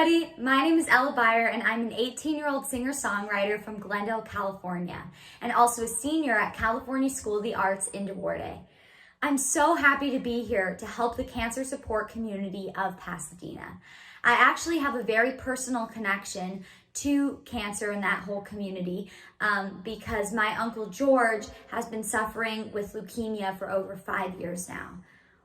everybody. My name is Ella Byer, and I'm an 18-year-old singer-songwriter from Glendale, California, and also a senior at California School of the Arts in Duarte. I'm so happy to be here to help the cancer support community of Pasadena. I actually have a very personal connection to cancer in that whole community because my Uncle George has been suffering with leukemia for over 5 years now.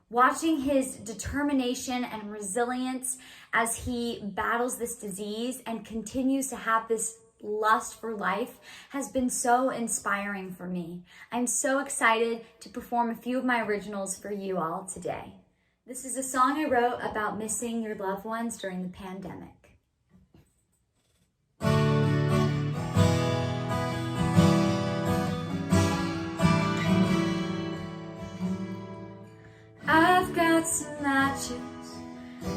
Watching his determination and resilience as he battles this disease and continues to have this lust for life has been so inspiring for me. I'm so excited to perform a few of my originals for you all today. This is a song I wrote about missing your loved ones during the pandemic. I've got some matches,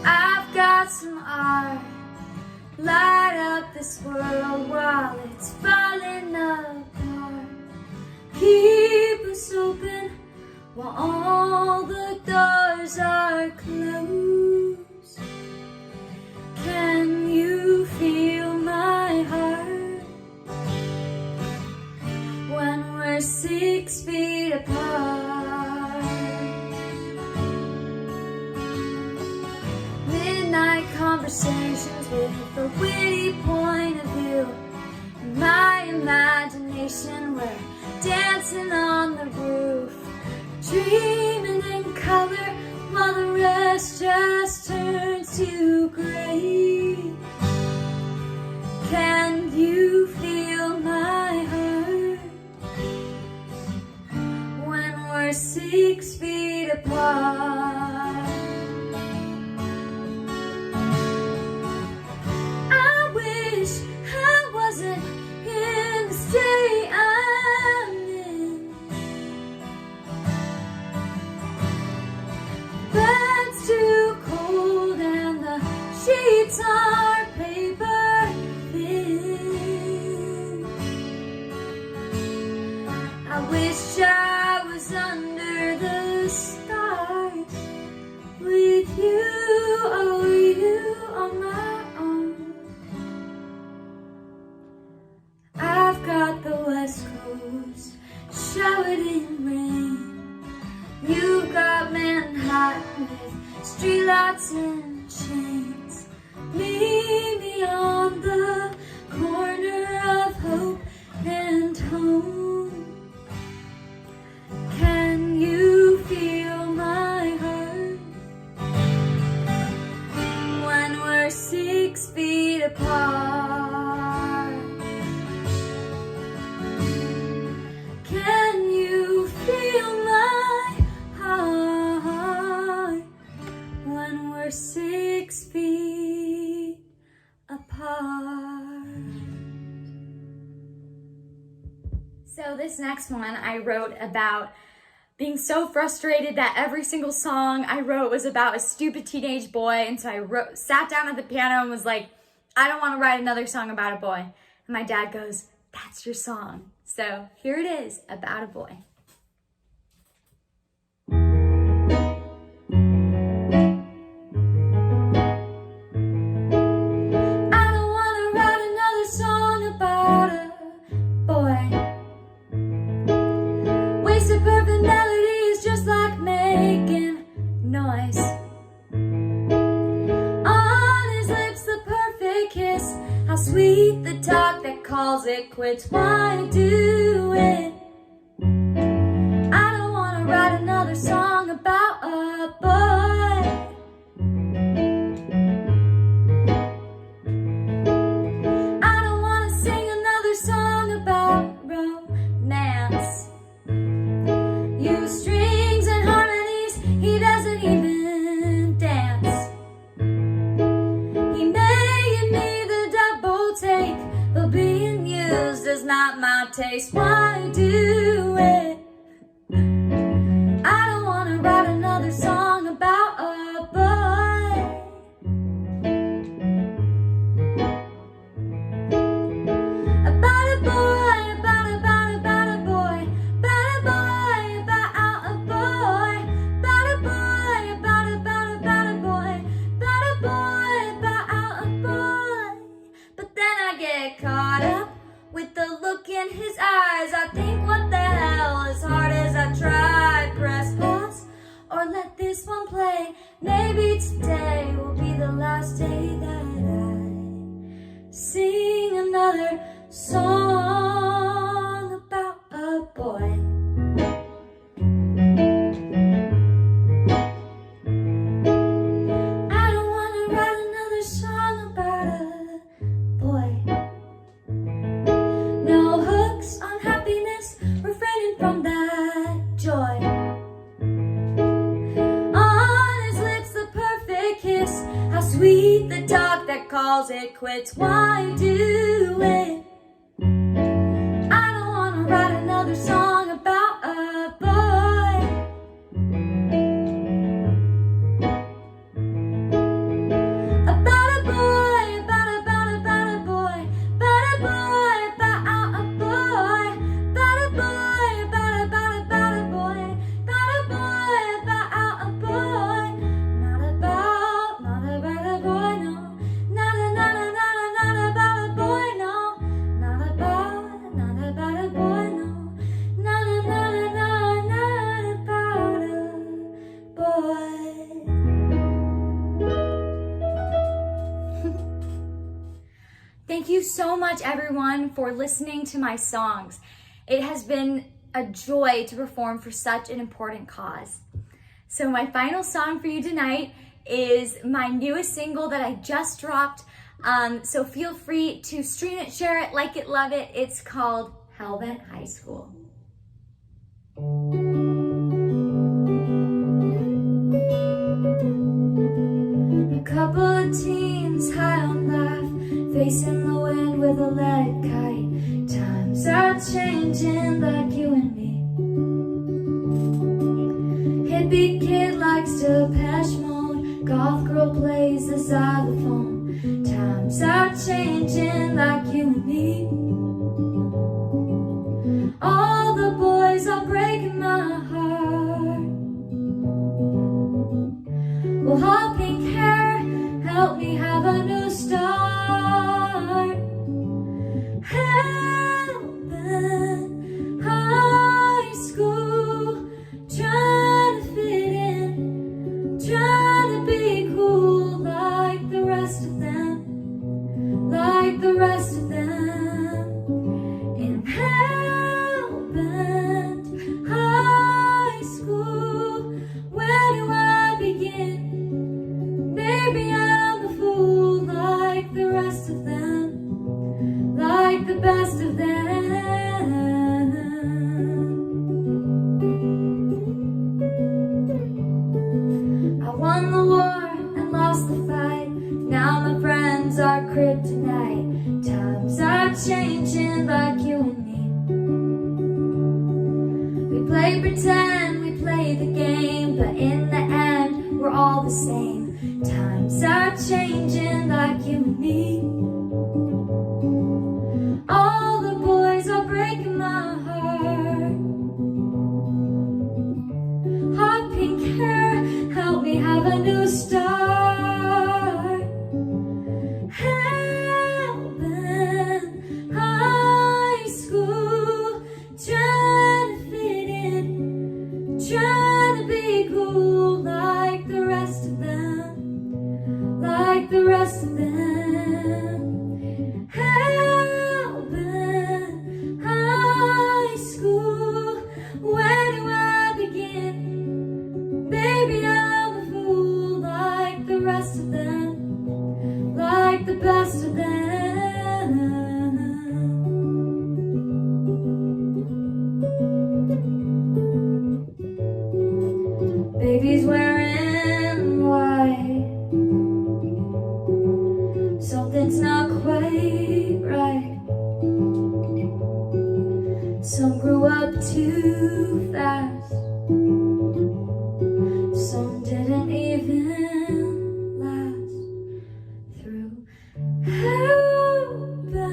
I've got some art. Light up this world while it's falling apart. Keep us open while all the doors are closed. Can you feel my heart when we're 6 feet apart? Midnight conversations with a witty point of view. In my imagination, we're dancing on the roof, dreaming in color while the rest just turns to gray. Can you feel my heart when we're 6 feet apart? Our paper thin. I wish I was under the stars with you, oh you on my own. I've got the West Coast showered in rain. You've got Manhattan with streetlights and chains. Meet me on the corner of hope and home. Can you feel my heart when we're 6 feet apart? Can you feel my heart when we're 6 feet apart? So this next one I wrote about being so frustrated that every single song I wrote was about a stupid teenage boy, and so I sat down at the piano and was like, I don't want to write another song about a boy. And my dad goes, that's your song. So here it is, About a Boy. How sweet the talk that calls it quits. Why do it? I don't want to write another song about a boy. I don't want to sing another song about romance. Use strings and harmonies, he doesn't even dance. He made me the double take, but being used is not my taste. Why do it? I don't want to write another song about a boy. About a boy, about a boy, about a boy, about a boy, about a boy, about a boy, about a boy, about a boy. in his eyes. I think, what the hell, as hard as I try. Press pause or let this one play. Maybe today will be the last day that I sing another song about a boy. I don't want to write another song about a boy. No hooks on happiness, refraining from that joy. On his lips the perfect kiss, how sweet the talk that calls it quits. Why do it? I don't want to write another song about a boy. About a boy, about a boy, about a boy, about a boy, about a boy, about a boy, about a boy. Not about a boy, no. Not about a boy, no. Not about a boy, no. Not about a boy. Thank you so much, everyone, for listening to my songs. It has been a joy to perform for such an important cause. So my final song for you tonight is my newest single that I just dropped. So feel free to stream it, share it, like it, love it. It's called Hellbent High School. A couple of teens high on life, facing the wind with a lead kite. Times are changing like you and me. Hippie kid likes Depeche Mode, goth girl plays the xylophone. Times are changing like you and me. All the boys are breaking my heart. Well, hot pink hair, help me have a new start. Hellbent high school, trying to fit in, trying to be cool like the rest of them, like the rest of them. In Hellbent high school, where do I begin? Maybe I'm a fool like the rest of them, like the best of them. I won the war and lost the fight. Now my friends are kryptonite. Times are changing like you and me. We play pretend, we play the game, but in the end, we're all the same. Times are changing like you and me. All the boys are breaking my heart. Hot pink hair, help me have a new start. Hellbent high school, trying to fit in, trying to be cool like the rest of them, like the rest of them. Hellbent high school, where do I begin? Baby, I'm a fool like the rest of them, like the best of them. Baby's wearing white. Something's not quite right. Some grew up too fast. Some didn't even last through Hellbent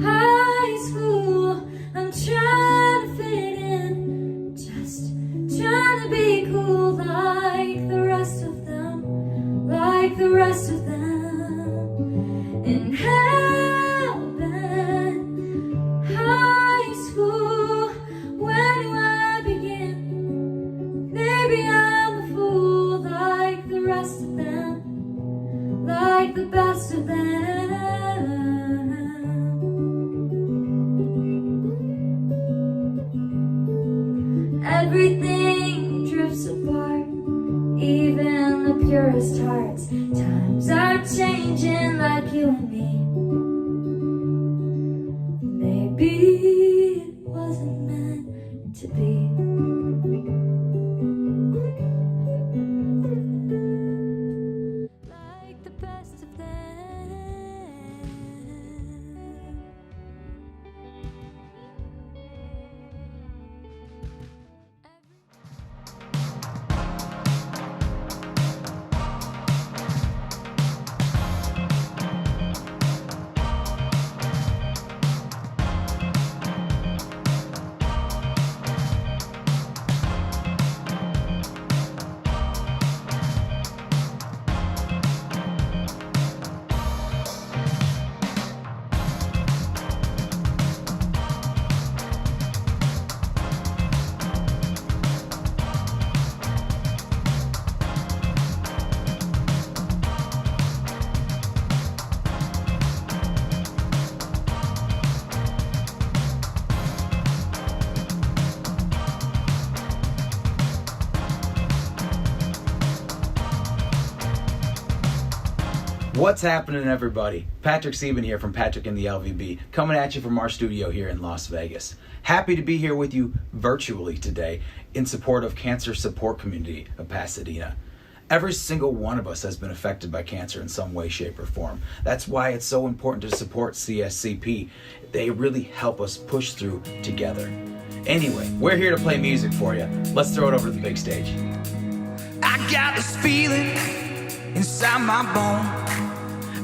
high school. I'm trying to fit in, just trying to be cool like the rest of them, like the rest of them. In Hellbent high everything drifts apart, even the purest hearts. Times are changing like you and me. Maybe it wasn't meant to be. Like the best of them. What's happening, everybody? Patrick Sieben here from Patrick and the LVB, coming at you from our studio here in Las Vegas. Happy to be here with you virtually today in support of Cancer Support Community of Pasadena. Every single one of us has been affected by cancer in some way, shape, or form. That's why it's so important to support CSCP. They really help us push through together. Anyway, we're here to play music for you. Let's throw it over to the big stage. I got this feeling inside my bone.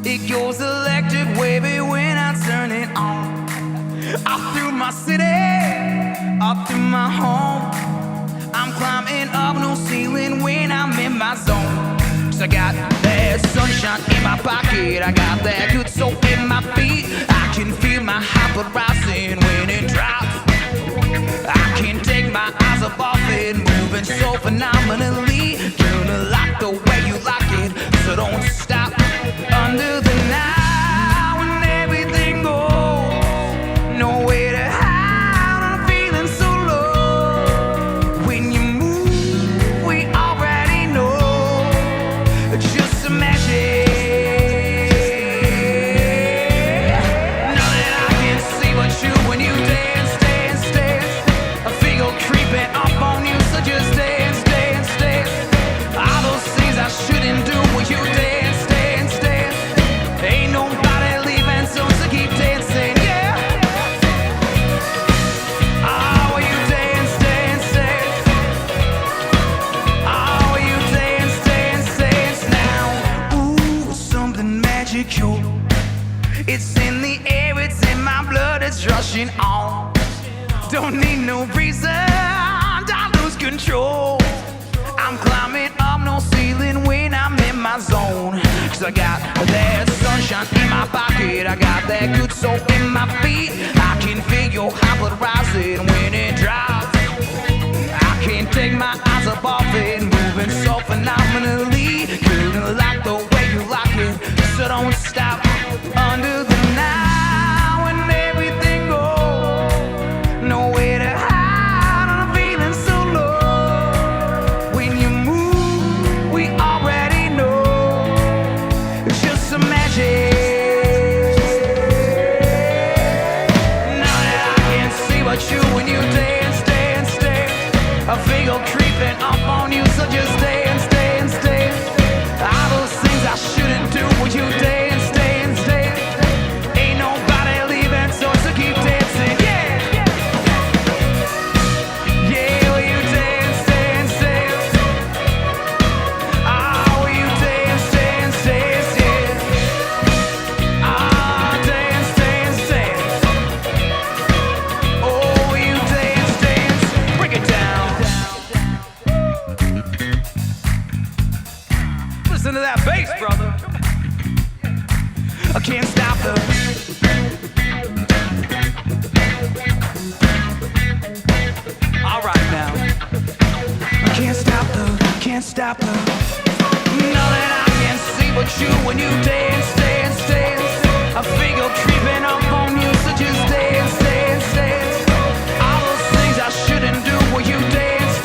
It goes electric wavy when I turn it on. Up through my city, up through my home. I'm climbing up no ceiling when I'm in my zone. 'Cause I got that sunshine in my pocket, I got that good soul in my feet. I can feel my heart rising when it drops. I can't take my eyes up off it, moving so phenomenally. Gonna like the way you like it, so don't stop. Under the night when everything goes, nowhere to hide, I'm feeling so low. When you move, we already know, just imagine. Now that I can see what you when you dance, dance, dance. I feel creeping up on you, so just dance, dance, dance. All those things I shouldn't do when you dance, dance, dance. Ain't nobody leaving, so keep dancing, yeah. Oh, you dance, dance, dance. Oh, you dance, dance, dance now. Ooh, something magical. It's in the air, it's in my blood, it's rushing on. Don't need no reason, I lose control. I'm climbing up no ceiling when I'm in my zone. 'Cause I got that sunshine in my pocket, I got that good soul in my feet. I can feel your heart blood rising when it drops. I can't take my eyes up off it, moving so phenomenally. Gonna like the way you like it, so don't stop. Under the night when everything goes, nowhere to hide, I'm feeling so low. When you move, we already know, just imagine. Now that I can see what you when you dance, dance, dance. I feel creeping up on you, so just dance, dance, dance. All those things I shouldn't do when you dance, dance, dance. Ain't nobody leaving, so keep dancing, yeah. Yeah, will you dance, dance, dance. Ah, will you dance, dance, dance, yeah. Ah, dance, dance, dance. Oh, will you dance, dance. Break it down. Listen to that bass, brother. I can't stop the. All right now. I can't stop the. Now that I can see but you when you dance, dance, dance. I feel creeping up on you, so just dance, dance, dance. All those things I shouldn't do when you dance,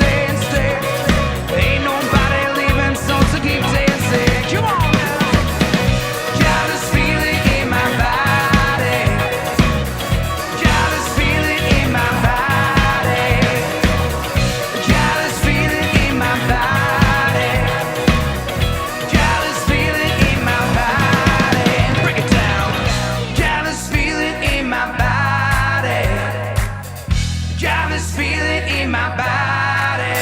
feel it in my body.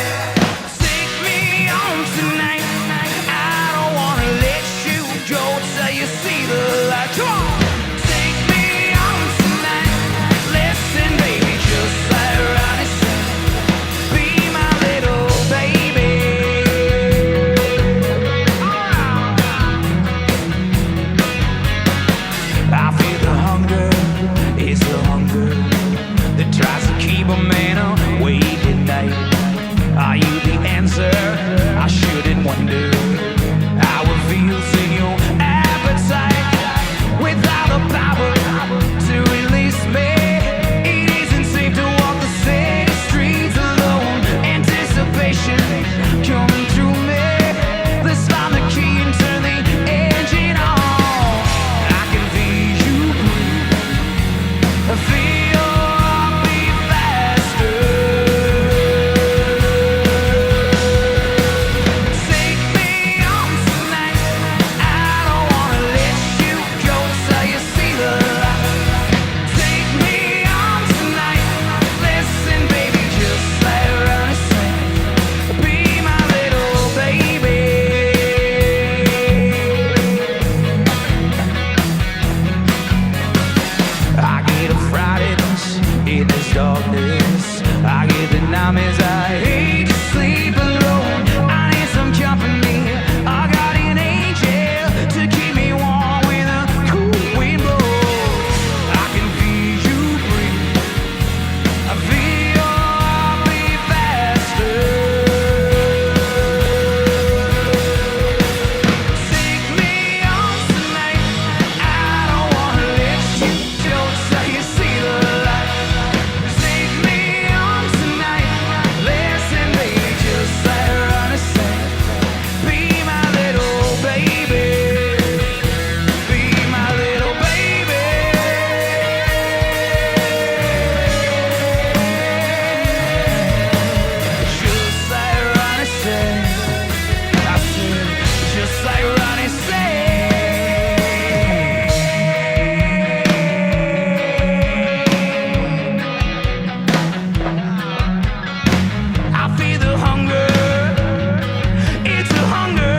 Take me on tonight. I don't wanna let you go till you see the light. Come on. Take me on tonight. Listen, baby, just like Ronnie said, be my little baby. I feel the hunger, it's the hunger that tries to keep a man awake at night. Are you the answer? I shouldn't wonder. How it feels in your appetite without the power to release me. It isn't safe to walk the city streets alone. Anticipation coming through me. Let's find the key and turn the engine on. I can feel you breathe. I feel your heartbeat faster. Take me on tonight. I don't wanna let you go till you see the light. Take me on tonight. Listen, baby, just like Ronnie said, be my little baby. I get a Fridayness in this darkness. I get the nightmares. I hate to sleep alone. I need some company. I got an angel to keep me warm when the cool wind blows. I can feel you breathe. I feel your heartbeat faster. Take me on tonight. I don't wanna let you go till you see the light. Take me on tonight. Listen, baby, just like Ronnie said, be my little baby. Be my little baby. Just like Ronnie said. I said, just like Ronnie said. I feel the hunger, it's a hunger.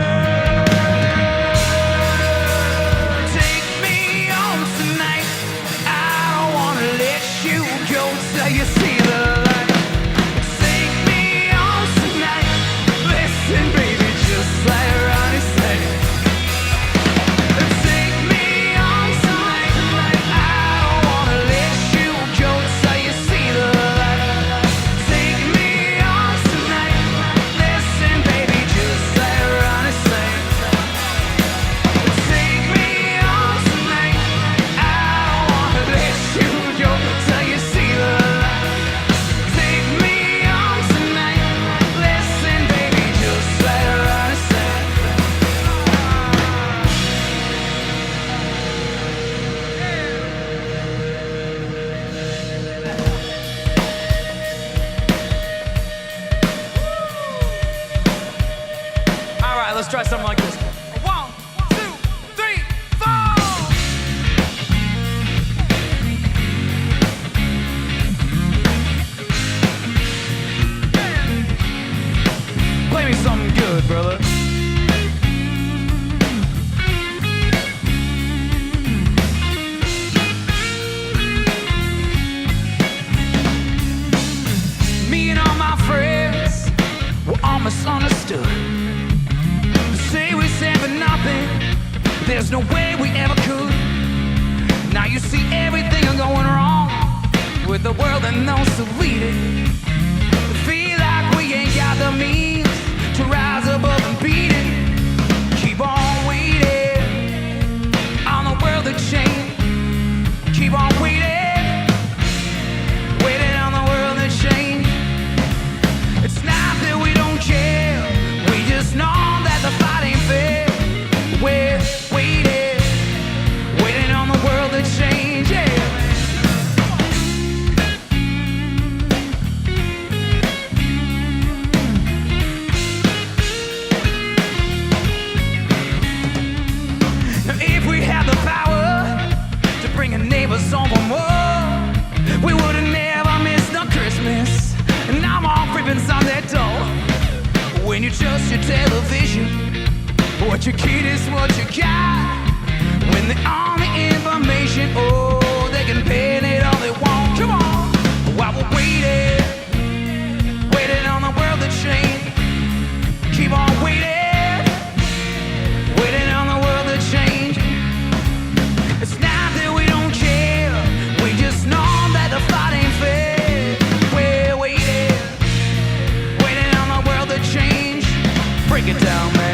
Take me on tonight. I don't wanna let you go till you see the light. Take me on tonight. Listen, baby, just like Ronnie said. Take me on tonight. I don't wanna let you go till you see the light. Take me on tonight. Listen, baby, just like Ronnie said. Take me on tonight. I don't wanna let you go till you see the light. Take me on tonight. Listen, baby, just like Ronnie said. All right, let's try something like this. 1, 2, 3, 4. Play me something good, brother. Me and all my friends were all misunderstood. Say we said for nothing. There's no way we ever could. Now you see everything going wrong with the world that knows to lead it. Feel like we ain't got the means to rise above and beat it. Keep on waiting on the world to change. Keep on waiting, waiting on the world to change. It's not that we don't care, we just know that the fight ain't fair. We're waiting, waiting on the world to change, yeah. television. What you get is what you got. When they on the information, oh, they can paint it all they want. Come on, while we're waiting on the world to change. Keep on waiting on the world to change. It's not that we don't care, we just know that the fight ain't fair. We're waiting on the world to change. Break it down, man.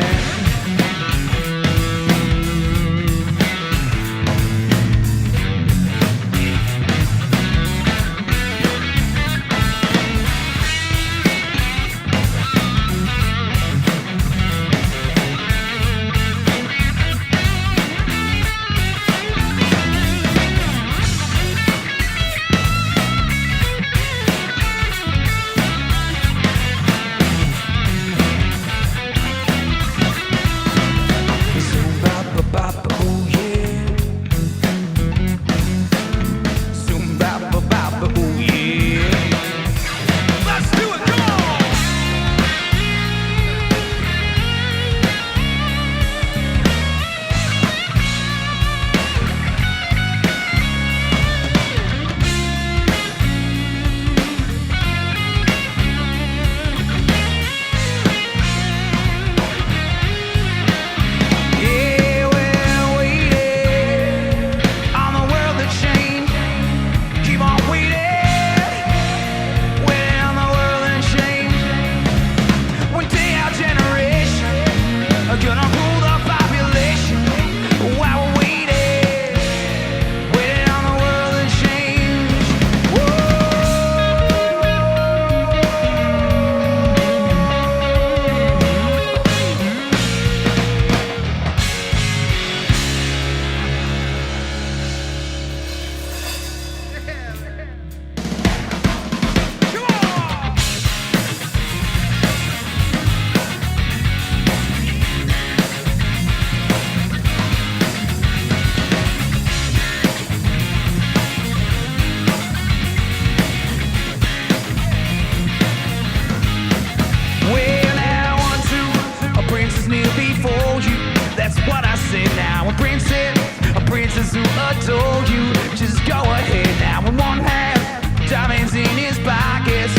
Who adore you, just go ahead now. In one hand, diamonds in his pockets.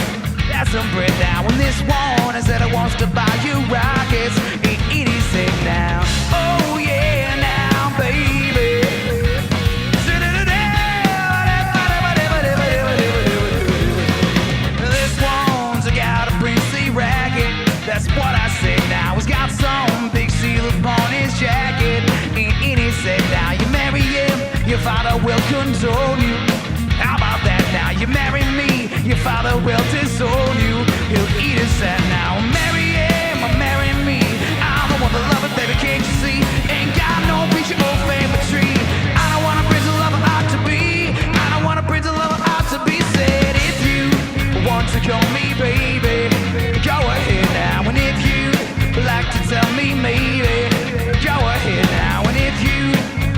That's some bread now. And this one is that it wants to buy you rockets. It is it now. Oh yeah, now baby. This one's got a princely racket. That's what I said now. He's got some big seal upon his jacket. And he said now you marry him, your father will condone you. How about that now? You marry me, your father will disown you. He'll eat his hat now. Marry him or marry me. I'm the one that love it, baby, can't you see? Ain't got no preacher or family tree. I don't want a prince of love ought to be. I don't want a prince of love ought to be. Said if you want to call me baby, go ahead now. And if you like to tell me maybe, go ahead now. And if you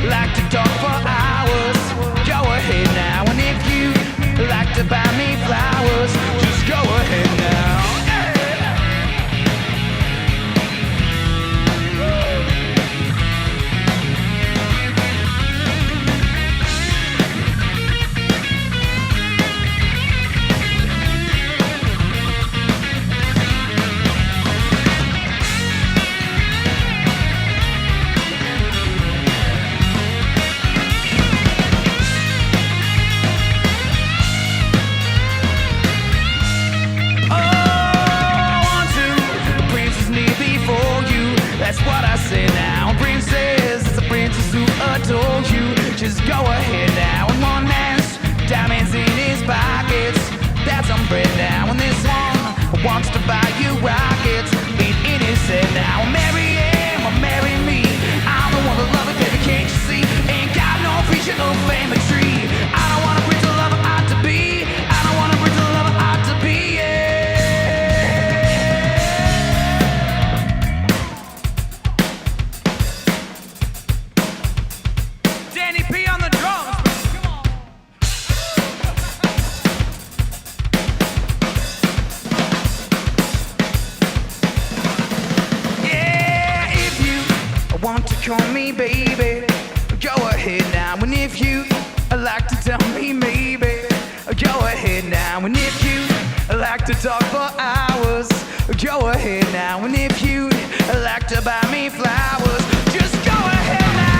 like to talk for hours, go ahead now. And if you like to buy me flowers, just go ahead me, baby, go ahead now. And if you like to tell me, maybe, go ahead now. And if you like to talk for hours, go ahead now. And if you like to buy me flowers, just go ahead now.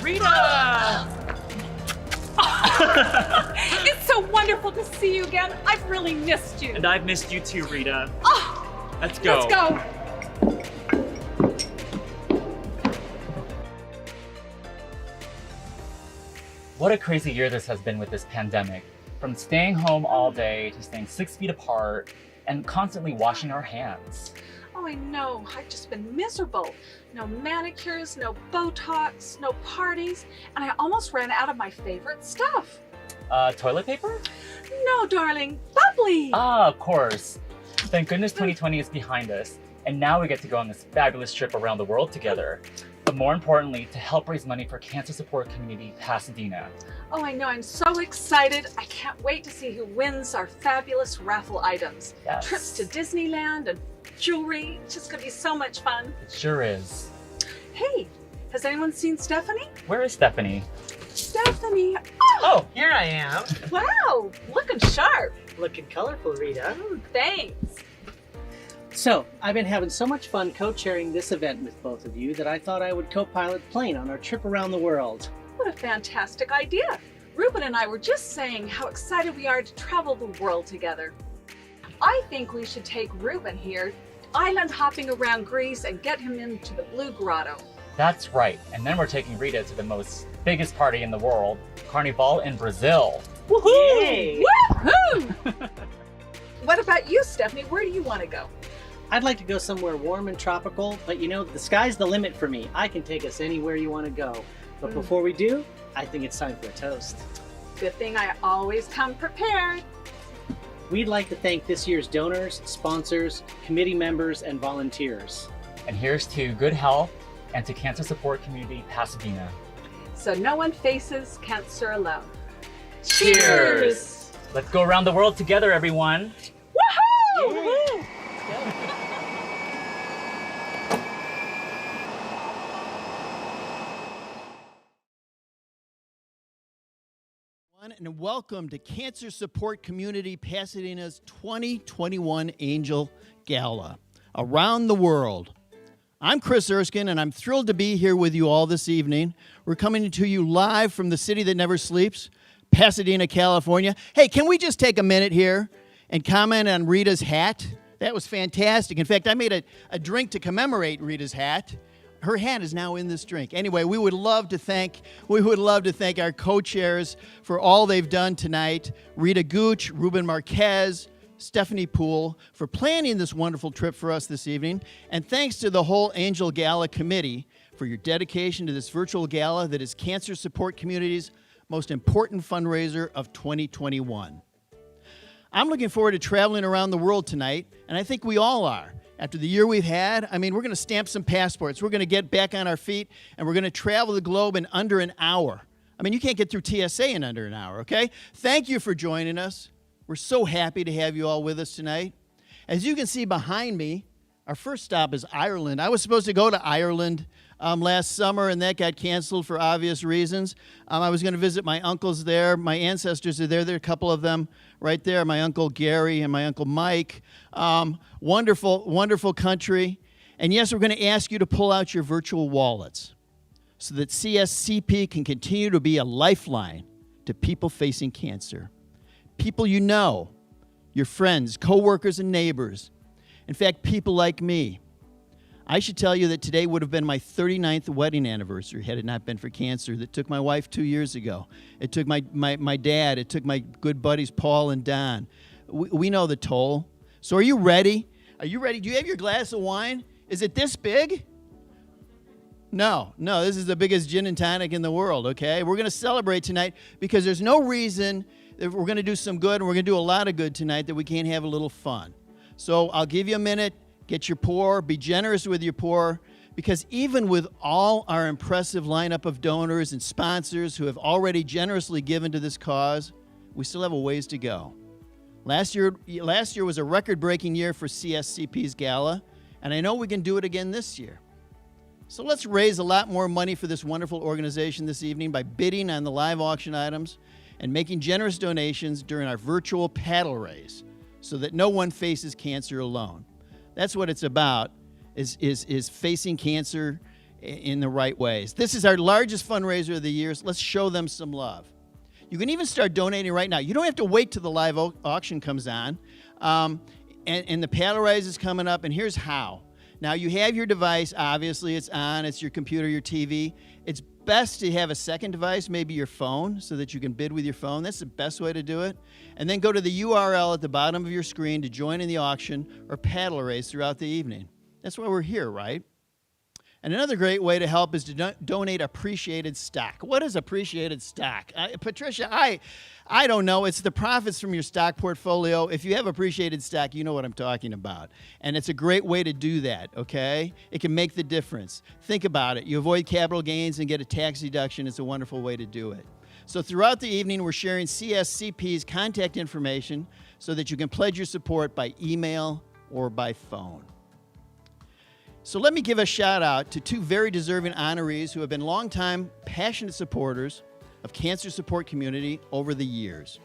Rita! It's so wonderful to see you again. I've really missed you. And I've missed you too, Rita. Oh, Let's go. let's go. What a crazy year this has been with this pandemic. From staying home all day to staying 6 feet apart and constantly washing our hands. Oh, I know. I've just been miserable. No manicures, no Botox, no parties, and I almost ran out of my favorite stuff. Toilet paper? No, darling. Bubbly. Ah, of course. Thank goodness 2020 is behind us, and now we get to go on this fabulous trip around the world together. But more importantly, to help raise money for Cancer Support Community Pasadena. Oh, I know. I'm so excited. I can't wait to see who wins our fabulous raffle items. Yes. Trips to Disneyland and jewelry. It's just going to be so much fun. It sure is. Hey, has anyone seen Stephanie? Where is Stephanie? Stephanie. Oh, here I am. Wow, looking sharp. Looking colorful, Rita. Thanks. So, I've been having so much fun co-chairing this event with both of you that I thought I would co-pilot Plane on our trip around the world. What a fantastic idea. Ruben and I were just saying how excited we are to travel the world together. I think we should take Ruben here island hopping around Greece and get him into the Blue Grotto. That's right. And then we're taking Rita to the biggest party in the world, Carnival in Brazil. Yay! Woohoo! What about you, Stephanie? Where do you want to go? I'd like to go somewhere warm and tropical, but the sky's the limit for me. I can take us anywhere you want to go. But before we do, I think it's time for a toast. Good thing I always come prepared. We'd like to thank this year's donors, sponsors, committee members, and volunteers. And here's to good health and to Cancer Support Community Pasadena. So no one faces cancer alone. Cheers! Let's go around the world together, everyone. Woohoo! And welcome to Cancer Support Community Pasadena's 2021 Angel Gala, around the world. I'm Chris Erskine, and I'm thrilled to be here with you all this evening. We're coming to you live from the city that never sleeps, Pasadena, California. Hey, can we just take a minute here and comment on Rita's hat? That was fantastic. In fact, I made a drink to commemorate Rita's hat. Her hat is now in this drink. Anyway, we would love to thank our co-chairs for all they've done tonight. Rita Gooch, Ruben Marquez, Stephanie Poole for planning this wonderful trip for us this evening. And thanks to the whole Angel Gala committee for your dedication to this virtual gala that is Cancer Support Community's most important fundraiser of 2021. I'm looking forward to traveling around the world tonight, and I think we all are. After the year we've had, we're going to stamp some passports. We're going to get back on our feet, and we're going to travel the globe in under an hour. You can't get through TSA in under an hour, okay? Thank you for joining us. We're so happy to have you all with us tonight. As you can see behind me, our first stop is Ireland. I was supposed to go to Ireland last summer, and that got canceled for obvious reasons. I was going to visit my uncles there. My ancestors are there. There are a couple of them right there, my Uncle Gary and my Uncle Mike. Wonderful, wonderful country. And yes, we're going to ask you to pull out your virtual wallets so that CSCP can continue to be a lifeline to people facing cancer. People you know, your friends, coworkers, and neighbors. In fact, people like me. I should tell you that today would have been my 39th wedding anniversary had it not been for cancer that took my wife 2 years ago. It took my dad. It took my good buddies Paul and Don. We know the toll. So are you ready? Are you ready? Do you have your glass of wine? Is it this big? No, this is the biggest gin and tonic in the world, okay? We're going to celebrate tonight because there's no reason that we're going to do some good, and we're going to do a lot of good tonight, that we can't have a little fun. So I'll give you a minute. Get your pour. Be generous with your pour, because even with all our impressive lineup of donors and sponsors who have already generously given to this cause, we still have a ways to go. Last year was a record-breaking year for CSCP's Gala, and I know we can do it again this year. So let's raise a lot more money for this wonderful organization this evening by bidding on the live auction items and making generous donations during our virtual paddle race so that no one faces cancer alone. That's what it's about, is facing cancer in the right ways. This is our largest fundraiser of the year. Let's show them some love. You can even start donating right now. You don't have to wait till the live auction comes on. And the paddle race is coming up, and here's how. Now, you have your device. Obviously, it's on. It's your computer, your TV. It's best to have a second device, maybe your phone, so that you can bid with your phone. That's the best way to do it. And then go to the URL at the bottom of your screen to join in the auction or paddle race throughout the evening. That's why we're here, right? And another great way to help is to donate appreciated stock. What is appreciated stock? Patricia, I don't know. It's the profits from your stock portfolio. If you have appreciated stock, you know what I'm talking about. And it's a great way to do that, okay? It can make the difference. Think about it. You avoid capital gains and get a tax deduction. It's a wonderful way to do it. So throughout the evening, we're sharing CSCP's contact information so that you can pledge your support by email or by phone. So let me give a shout out to two very deserving honorees who have been longtime passionate supporters of Cancer Support Community over the years.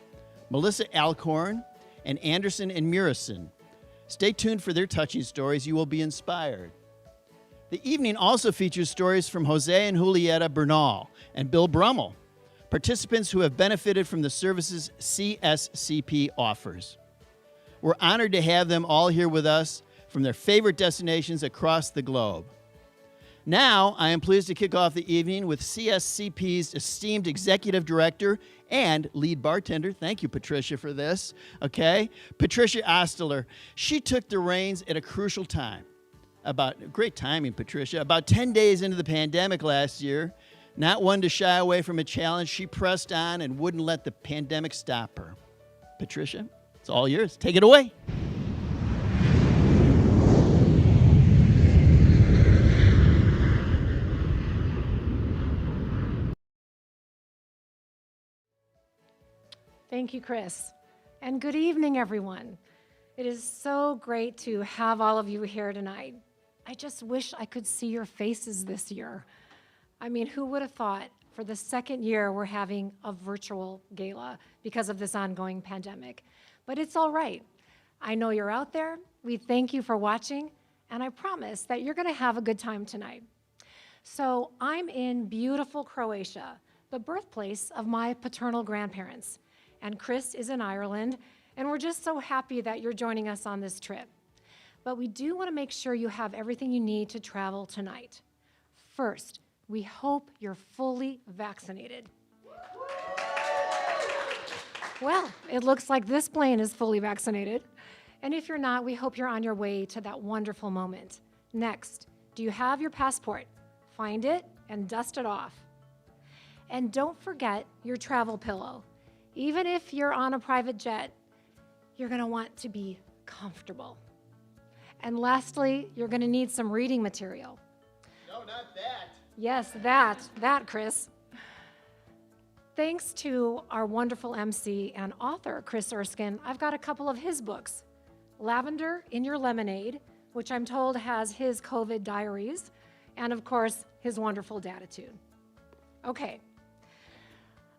Melissa Alcorn and Anderson and Murison. Stay tuned for their touching stories. You will be inspired. The evening also features stories from Jose and Julieta Bernal and Bill Brummel, participants who have benefited from the services CSCP offers. We're honored to have them all here with us. from their favorite destinations across the globe. Now, I am pleased to kick off the evening with CSCP's esteemed executive director and lead bartender. Thank you, Patricia, for this. Okay? Patricia Osteler. She took the reins at a crucial time. Great timing, Patricia. About 10 days into the pandemic last year, not one to shy away from a challenge, she pressed on and wouldn't let the pandemic stop her. Patricia, it's all yours. Take it away. Thank you, Chris. And good evening, everyone. It is so great to have all of you here tonight. I just wish I could see your faces this year. I mean, who would have thought for the second year we're having a virtual gala because of this ongoing pandemic? But it's all right. I know you're out there. We thank you for watching, and I promise that you're gonna have a good time tonight. So I'm in beautiful Croatia, the birthplace of my paternal grandparents. And Chris is in Ireland, and we're just so happy that you're joining us on this trip. But we do want to make sure you have everything you need to travel tonight. First, we hope you're fully vaccinated. Well, it looks like this plane is fully vaccinated. And if you're not, we hope you're on your way to that wonderful moment. Next, do you have your passport? Find it and dust it off. And don't forget your travel pillow. Even if you're on a private jet, you're gonna want to be comfortable. And lastly, you're gonna need some reading material. No, not that. Yes, that, Chris. Thanks to our wonderful MC and author, Chris Erskine, I've got a couple of his books. Lavender in Your Lemonade, which I'm told has his COVID diaries, and of course, his wonderful Datitude. Okay,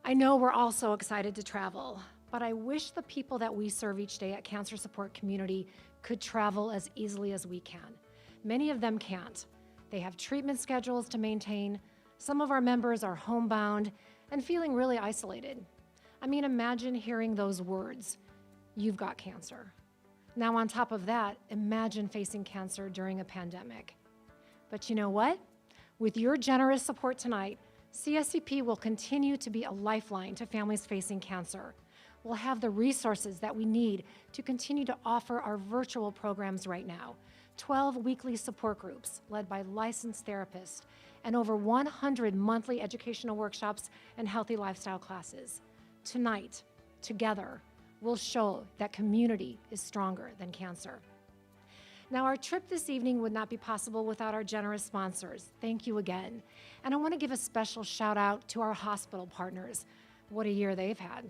I know we're all so excited to travel, but I wish the people that we serve each day at Cancer Support Community could travel as easily as we can. Many of them can't. They have treatment schedules to maintain. Some of our members are homebound and feeling really isolated. I mean, imagine hearing those words, "You've got cancer." Now, on top of that, imagine facing cancer during a pandemic. But you know what? With your generous support tonight, CSCP will continue to be a lifeline to families facing cancer. We'll have the resources that we need to continue to offer our virtual programs right now. 12 weekly support groups led by licensed therapists and over 100 monthly educational workshops and healthy lifestyle classes. Tonight, together, we'll show that community is stronger than cancer. Now, our trip this evening would not be possible without our generous sponsors. Thank you again. And I want to give a special shout out to our hospital partners. What a year they've had.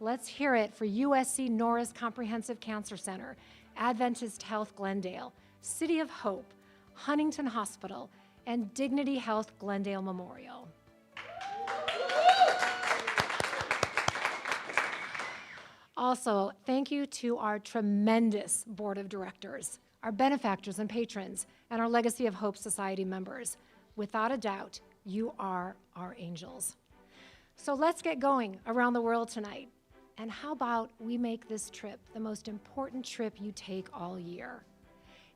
Let's hear it for USC Norris Comprehensive Cancer Center, Adventist Health Glendale, City of Hope, Huntington Hospital, and Dignity Health Glendale Memorial. Also, thank you to our tremendous board of directors, our benefactors and patrons, and our Legacy of Hope Society members. Without a doubt, you are our angels. So let's get going around the world tonight. And how about we make this trip the most important trip you take all year?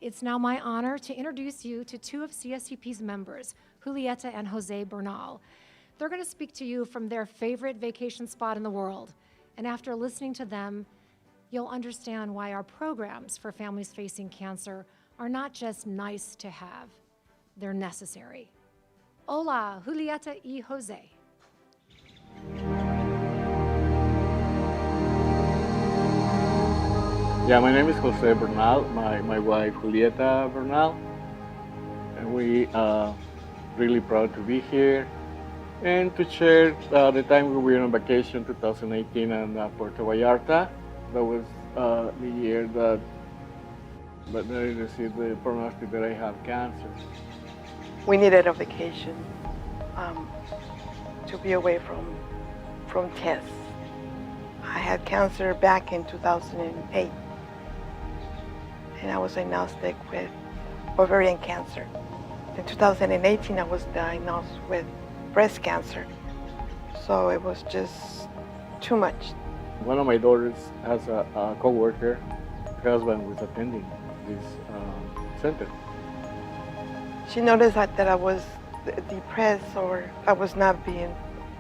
It's now my honor to introduce you to two of CSCP's members, Julieta and Jose Bernal. They're gonna speak to you from their favorite vacation spot in the world. And after listening to them, you'll understand why our programs for families facing cancer are not just nice to have, they're necessary. Hola, Julieta y Jose. Yeah, my name is Jose Bernal, my wife Julieta Bernal, and we are really proud to be here and to share the time we were on vacation 2018 in Puerto Vallarta. That was the year that I received the prognosis that I have cancer. We needed a vacation to be away from tests. I had cancer back in 2008, and I was diagnosed with ovarian cancer. In 2018, I was diagnosed with breast cancer, so it was just too much. One of my daughters has a co-worker, her husband was attending, this center. She noticed that I was depressed, or I was not being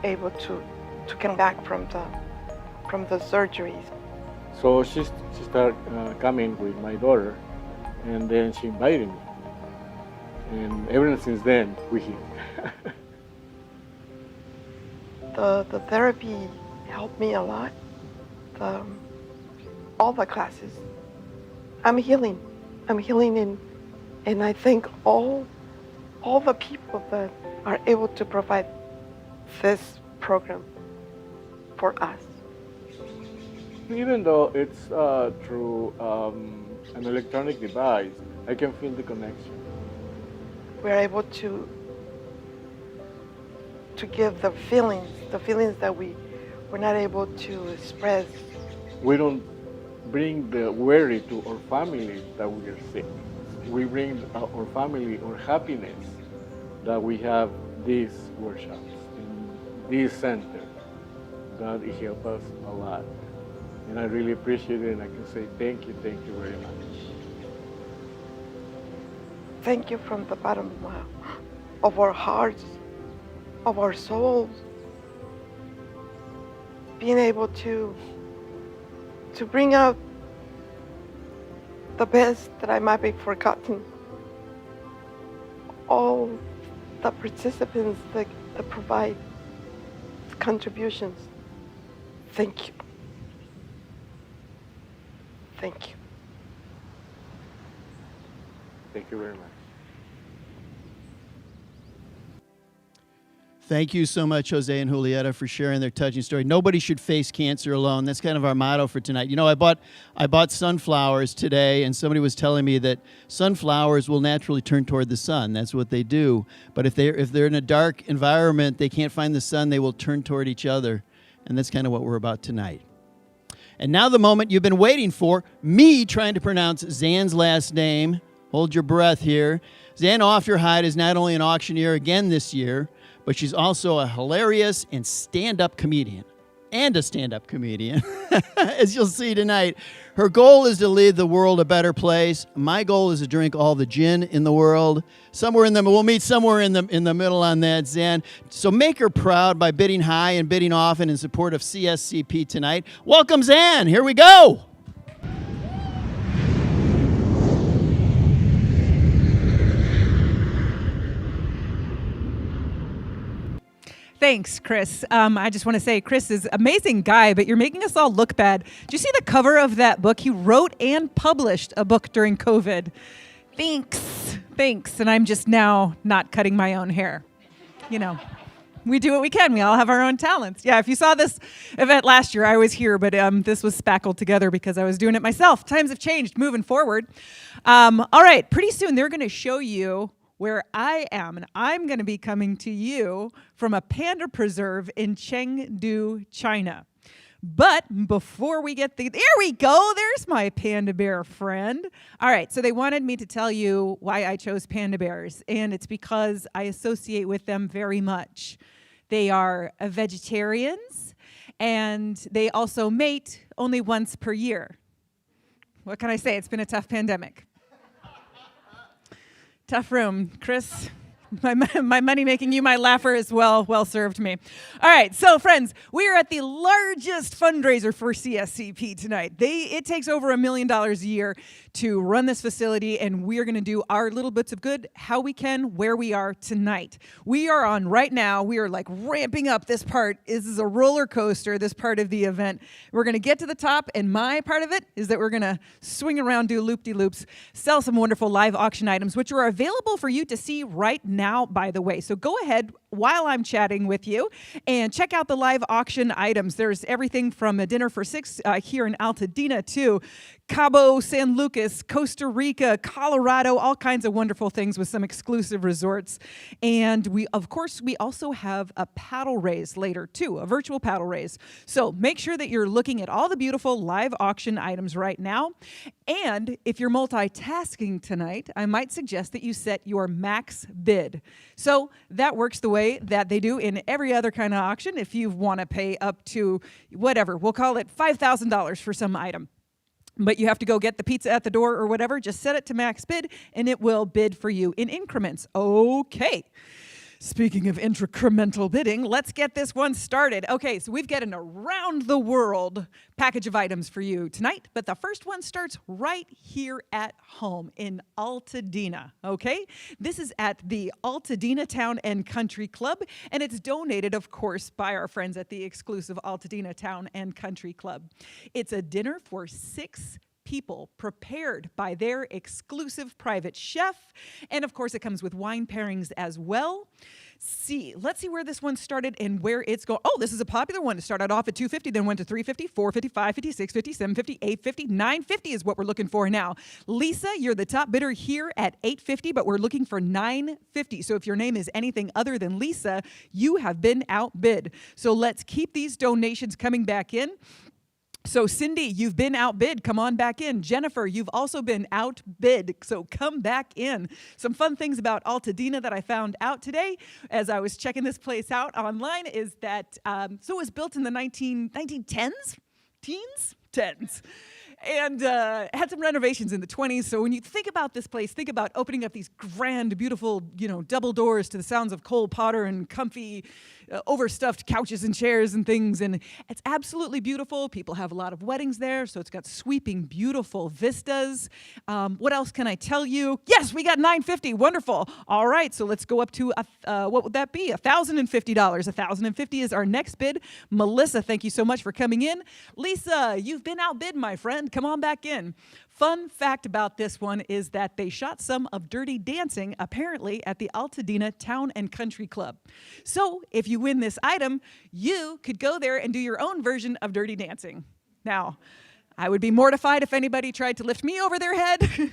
able to come back from the surgeries. So she started coming with my daughter, and then she invited me. And ever since then, we're here. The therapy helped me a lot. All the classes. I'm healing, and I thank all the people that are able to provide this program for us. Even though it's through an electronic device, I can feel the connection. We're able to give the feelings that we're not able to express. We don't bring the worry to our family that we are sick. We bring our family our happiness that we have these workshops in this center. That it helped us a lot. And I really appreciate it, and I can say thank you very much. Thank you from the bottom of our hearts, of our souls. Being able to bring out the best that I might be forgotten. All the participants that provide contributions. Thank you. Thank you. Thank you very much. Thank you so much, Jose and Julieta, for sharing their touching story. Nobody should face cancer alone. That's kind of our motto for tonight. You know, I bought sunflowers today, and somebody was telling me that sunflowers will naturally turn toward the sun. That's what they do. But if they're in a dark environment, they can't find the sun, they will turn toward each other. And that's kind of what we're about tonight. And now the moment you've been waiting for, me trying to pronounce Zan's last name. Hold your breath here. Zan Ofterhide is not only an auctioneer again this year, but she's also a hilarious and stand-up comedian. And a stand-up comedian, as you'll see tonight. Her goal is to leave the world a better place. My goal is to drink all the gin in the world. We'll meet somewhere in the middle on that, Zan. So make her proud by bidding high and bidding often in support of CSCP tonight. Welcome, Zan. Here we go. Thanks, Chris. I just want to say Chris is an amazing guy, but you're making us all look bad. Do you see the cover of that book? He wrote and published a book during COVID. Thanks. And I'm just now not cutting my own hair. You know, we do what we can. We all have our own talents. Yeah, if you saw this event last year, I was here, but this was spackled together because I was doing it myself. Times have changed, moving forward. All right, pretty soon they're going to show you where I am, and I'm going to be coming to you from a panda preserve in Chengdu, China. But before we get there we go. There's my panda bear friend. All right, so they wanted me to tell you why I chose panda bears, and it's because I associate with them very much. They are vegetarians, and they also mate only once per year. What can I say? It's been a tough pandemic. Tough room. Chris, my money making you my laugher is well served me. All right, so friends, we are at the largest fundraiser for CSCP tonight. It takes over $1 million a year to run this facility, and we are going to do our little bits of good how we can, where we are tonight. We are on right now. We are like ramping up this part. This is a roller coaster, this part of the event. We're going to get to the top, and my part of it is that we're going to swing around, do loop-de-loops, sell some wonderful live auction items, which are available for you to see right now, by the way. So go ahead while I'm chatting with you and check out the live auction items. There's everything from a dinner for six here in Altadena to Cabo San Lucas, Costa Rica, Colorado, all kinds of wonderful things with some exclusive resorts. And we also have a paddle race later too, a virtual paddle race. So make sure that you're looking at all the beautiful live auction items right now. And if you're multitasking tonight, I might suggest that you set your max bid. So that works the way that they do in every other kind of auction. If you want to pay up to whatever, we'll call it $5,000 for some item. but you have to go get the pizza at the door or whatever. Just set it to max bid and it will bid for you in increments. Okay. Speaking of incremental bidding, let's get this one started. Okay, so we've got an around the world package of items for you tonight, but the first one starts right here at home in Altadena, okay? This is at the Altadena Town and Country Club, and it's donated, of course, by our friends at the exclusive Altadena Town and Country Club. It's a dinner for 6 people prepared by their exclusive private chef. And of course, it comes with wine pairings as well. Let's see where this one started and where it's going. Oh, this is a popular one. It started off at $250, then went to $350, $450, $550, $650, $750, $850, $950 is what we're looking for now. Lisa, you're the top bidder here at $850, but we're looking for $950. So if your name is anything other than Lisa, you have been outbid. So let's keep these donations coming back in. So Cindy, you've been outbid. Come on back in. Jennifer, you've also been outbid. So come back in. Some fun things about Altadena that I found out today as I was checking this place out online is that, so it was built in the 1910s? Teens? 10s. And had some renovations in the 20s. So when you think about this place, think about opening up these grand, beautiful, double doors to the sounds of Cole Potter and comfy, overstuffed couches and chairs and things. And it's absolutely beautiful. People have a lot of weddings there. So it's got sweeping, beautiful vistas. What else can I tell you? Yes, we got $950. Wonderful. All right. So let's go up to, what would that be? $1,050. $1,050 is our next bid. Melissa, thank you so much for coming in. Lisa, you've been outbid, my friend. Come on back in. Fun fact about this one is that they shot some of Dirty Dancing, apparently, at the Altadena Town and Country Club. So if you win this item, you could go there and do your own version of Dirty Dancing. Now, I would be mortified if anybody tried to lift me over their head.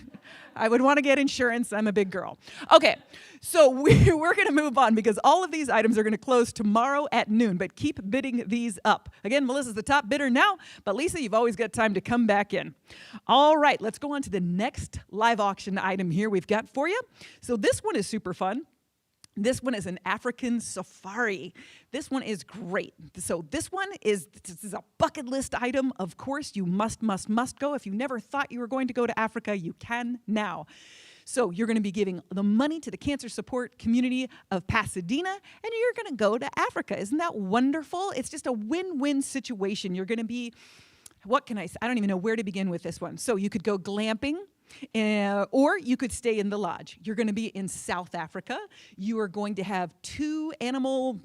I would want to get insurance. I'm a big girl. Okay, so we're going to move on because all of these items are going to close tomorrow at noon, but keep bidding these up. Again, Melissa's the top bidder now, but Lisa, you've always got time to come back in. All right, let's go on to the next live auction item here we've got for you. So this one is super fun. This one is an African safari. This one is great. So this is a bucket list item. Of course, you must go. If you never thought you were going to go to Africa, you can now. So you're going to be giving the money to the cancer support community of Pasadena, and you're going to go to Africa. Isn't that wonderful? It's just a win-win situation. You're going to be, what can I say? I don't even know where to begin with this one. So you could go glamping. Or you could stay in the lodge. You're going to be in South Africa. You are going to have 2 animal,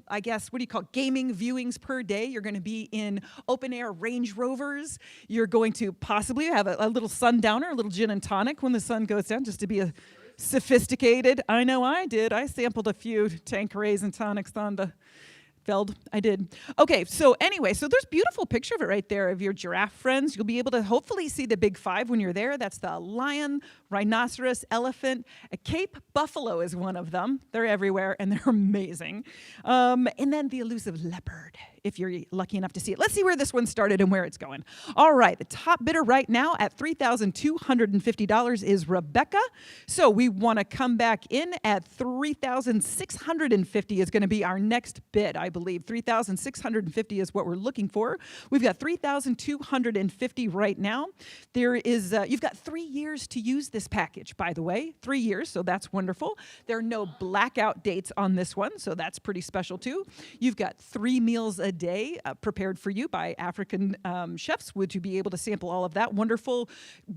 gaming viewings per day. You're going to be in open air Range Rovers. You're going to possibly have a little sundowner, a little gin and tonic when the sun goes down, just to be a sophisticated. I know I did. I sampled a few Tanquerays and tonics on the Feld. I did. Okay, so anyway, so there's a beautiful picture of it right there of your giraffe friends. You'll be able to hopefully see the big 5 when you're there. That's the lion, rhinoceros, elephant. A Cape buffalo is one of them. They're everywhere, and they're amazing. And then the elusive leopard, if you're lucky enough to see it. Let's see where this one started and where it's going. All right, the top bidder right now at $3,250 is Rebecca. So we want to come back in at $3,650 is going to be our next bid, I believe. $3,650 is what we're looking for. We've got $3,250 right now. There is, you've got 3 years to use this package, by the way. 3 years, so that's wonderful. There are no blackout dates on this one, so that's pretty special too. You've got 3 meals a day prepared for you by African chefs. Would you be able to sample all of that wonderful,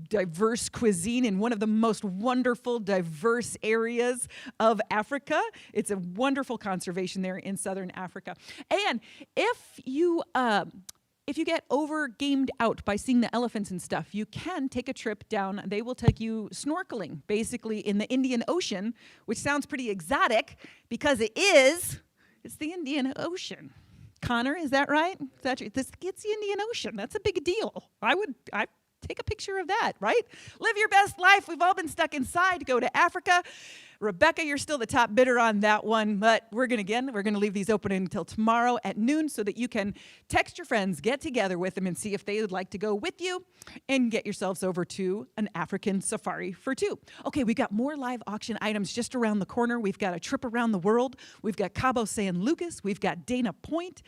diverse cuisine in one of the most wonderful, diverse areas of Africa? It's a wonderful conservation there in southern Africa. And if you get over-gamed out by seeing the elephants and stuff, you can take a trip down. They will take you snorkeling, basically in the Indian Ocean, which sounds pretty exotic because it is. It's the Indian Ocean. Connor, is that right? It's the Indian Ocean. That's a big deal. I take a picture of that, right? Live your best life. We've all been stuck inside. Go to Africa. Rebecca, you're still the top bidder on that one, but we're going to leave these open until tomorrow at noon so that you can text your friends, get together with them, and see if they would like to go with you and get yourselves over to an African safari for two. Okay, we've got more live auction items just around the corner. We've got a trip around the world. We've got Cabo San Lucas. We've got Dana Point.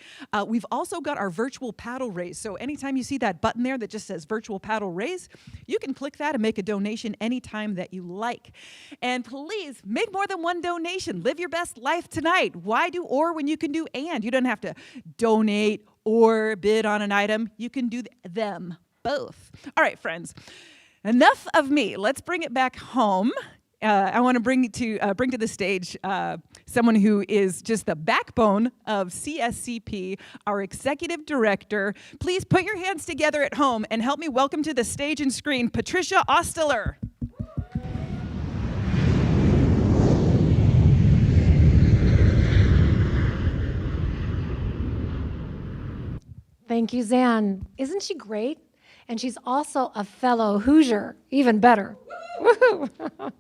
We've also got our virtual paddle raise. So anytime you see that button there that just says virtual paddle raise, you can click that and make a donation anytime that you like. And please make more than one donation. Live your best life tonight. Why do or when you can do and? You don't have to donate or bid on an item. You can do them both. All right, friends. Enough of me. Let's bring it back home. I want to bring to the stage someone who is just the backbone of CSCP, our executive director. Please put your hands together at home and help me welcome to the stage and screen Patricia Osteler. Thank you, Zan. Isn't she great? And she's also a fellow Hoosier, even better. Woohoo!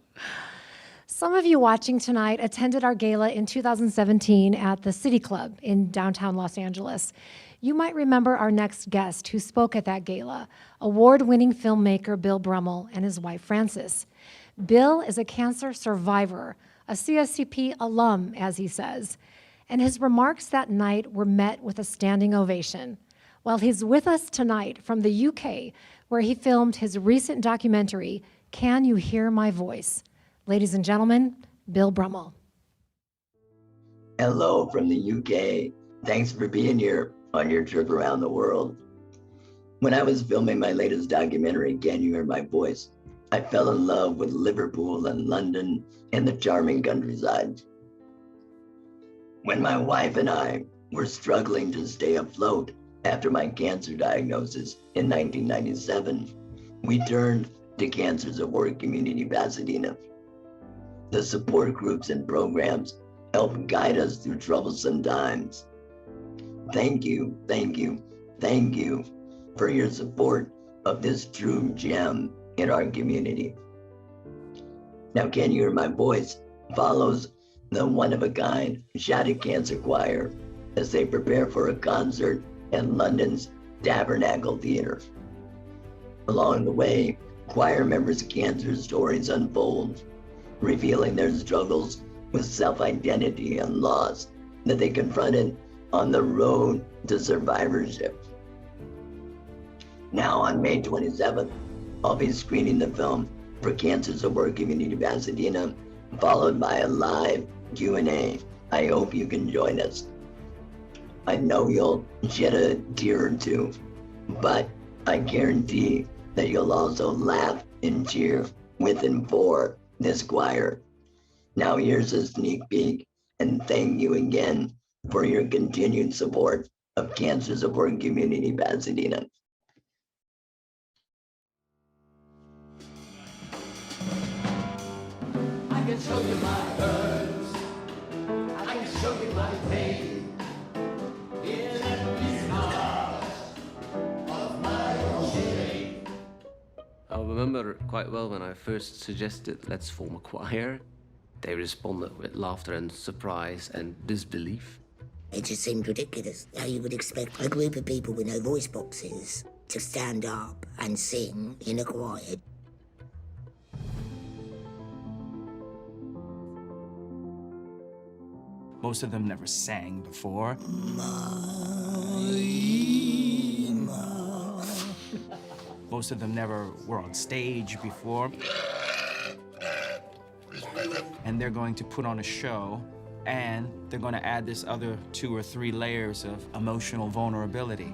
Some of you watching tonight attended our gala in 2017 at the City Club in downtown Los Angeles. You might remember our next guest who spoke at that gala, award-winning filmmaker Bill Brummel and his wife Frances. Bill is a cancer survivor, a CSCP alum, as he says, and his remarks that night were met with a standing ovation. While he's with us tonight from the UK, where he filmed his recent documentary, Can You Hear My Voice? Ladies and gentlemen, Bill Brummel. Hello from the UK. Thanks for being here on your trip around the world. When I was filming my latest documentary, Can You Hear My Voice? I fell in love with Liverpool and London and the charming countryside. When my wife and I were struggling to stay afloat after my cancer diagnosis in 1997, we turned to Cancer Support Community Pasadena. The support groups and programs help guide us through troublesome times. Thank you, thank you, thank you for your support of this true gem in our community. Now, Can You Hear My Voice follows the one-of-a-kind Shattuck Cancer Choir as they prepare for a concert at London's Tabernacle Theatre. Along the way, choir members' cancer stories unfold, revealing their struggles with self-identity and loss that they confronted on the road to survivorship. Now on May 27th, I'll be screening the film for Cancer Support Community Pasadena, followed by a live Q&A. I hope you can join us. I know you'll shed a tear or two, but I guarantee that you'll also laugh and cheer with and for this choir. Now here's a sneak peek, and thank you again for your continued support of Cancer Support Community Pasadena. I can show you my hurts. I can show you my pain. In every scar of my own shame. I remember quite well when I first suggested let's form a choir. They responded with laughter and surprise and disbelief. It just seemed ridiculous how you would expect a group of people with no voice boxes to stand up and sing in a choir. Most of them never sang before. Most of them never were on stage before. And they're going to put on a show, and they're going to add this other 2 or 3 layers of emotional vulnerability.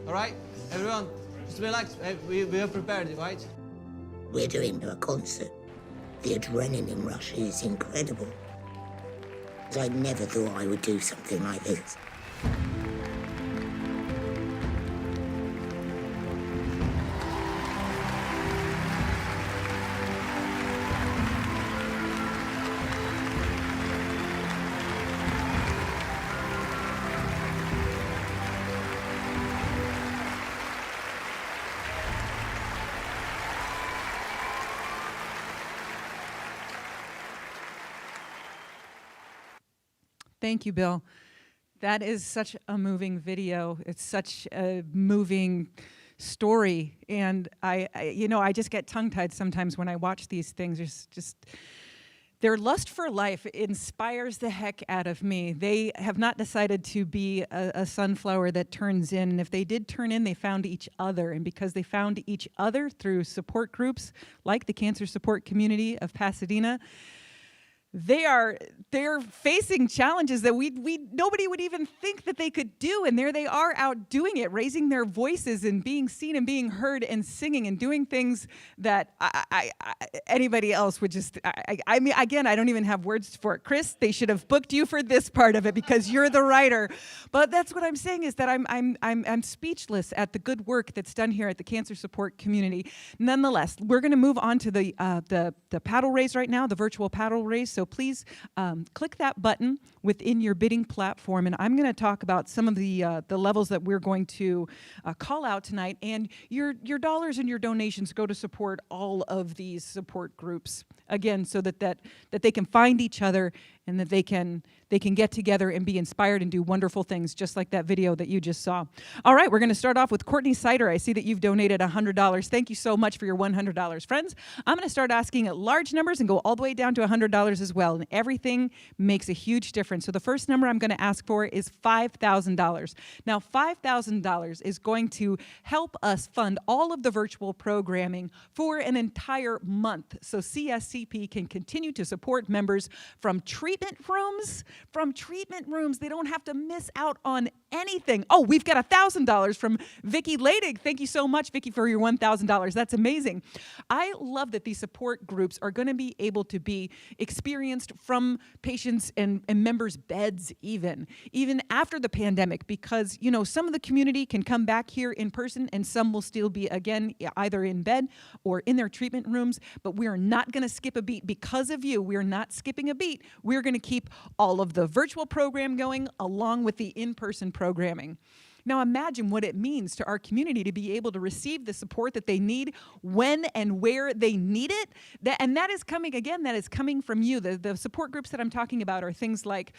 All right, everyone, just relax. We are prepared, right? We're doing a concert. The adrenaline rush is incredible. I never thought I would do something like this. Thank you, Bill. That is such a moving video. It's such a moving story, and I just get tongue-tied sometimes when I watch these things. There's just their lust for life inspires the heck out of me. They have not decided to be a sunflower that turns in. And if they did turn in, they found each other. And because they found each other through support groups like the Cancer Support Community of Pasadena, they're facing challenges that nobody would even think that they could do, and there they are out doing it, raising their voices and being seen and being heard and singing and doing things that anybody else would just. I mean, again, I don't even have words for it. Chris, they should have booked you for this part of it because you're the writer. But that's what I'm saying is that I'm speechless at the good work that's done here at the Cancer Support Community. Nonetheless, we're going to move on to the paddle race right now, the virtual paddle race. So please click that button within your bidding platform, and I'm going to talk about some of the levels that we're going to call out tonight. And your dollars and your donations go to support all of these support groups, again, so that they can find each other and that they can get together and be inspired and do wonderful things, just like that video that you just saw. All right, we're going to start off with Courtney Sider. I see that you've donated $100. Thank you so much for your $100. Friends, I'm going to start asking at large numbers and go all the way down to $100 as well, and everything makes a huge difference. So the first number I'm going to ask for is $5,000. Now, $5,000 is going to help us fund all of the virtual programming for an entire month, so CSCP can continue to support members from treatment rooms. They don't have to miss out on anything. Oh, we've got $1,000 from Vicki Ladig. Thank you so much, Vicki, for your $1,000. That's amazing. I love that these support groups are going to be able to be experienced from patients and members' beds even after the pandemic, because, some of the community can come back here in person and some will still be, again, either in bed or in their treatment rooms, but we are not going to skip a beat because of you. We're not skipping a beat. We're going to keep all of the virtual program going along with the in-person programming. Now imagine what it means to our community to be able to receive the support that they need when and where they need it. That is coming from you. The support groups that I'm talking about are things like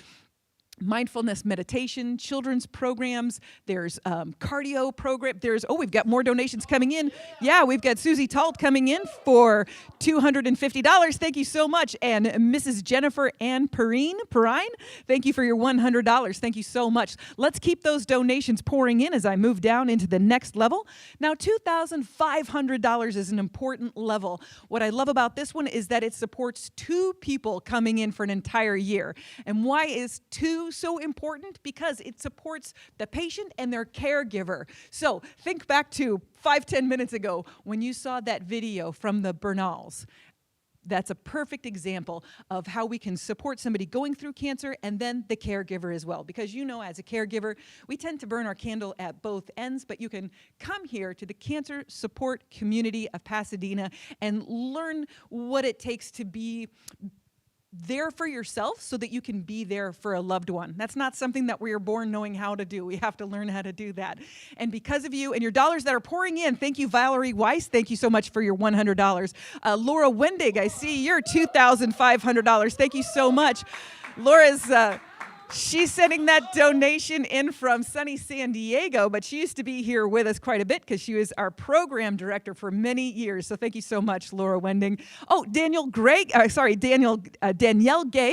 mindfulness meditation, children's programs, there's cardio program, we've got more donations coming in. Yeah, we've got Susie Talt coming in for $250. Thank you so much. And Mrs. Jennifer Ann Perrine, thank you for your $100. Thank you so much. Let's keep those donations pouring in as I move down into the next level. Now, $2,500 is an important level. What I love about this one is that it supports 2 people coming in for an entire year. And why is 2 so important? Because it supports the patient and their caregiver. So think back to 5-10 minutes ago when you saw that video from the Bernals. That's a perfect example of how we can support somebody going through cancer and then the caregiver as well. Because as a caregiver, we tend to burn our candle at both ends, but you can come here to the Cancer Support Community of Pasadena and learn what it takes to be there for yourself so that you can be there for a loved one. That's not something that we are born knowing how to do. We have to learn how to do that. And because of you and your dollars that are pouring in, thank you, Valerie Weiss. Thank you so much for your $100. Laura Wendig, I see your $2,500. Thank you so much. Laura's she's sending that donation in from sunny San Diego, but she used to be here with us quite a bit because she was our program director for many years. So thank you so much, Laura Wending. Oh, Danielle Gay,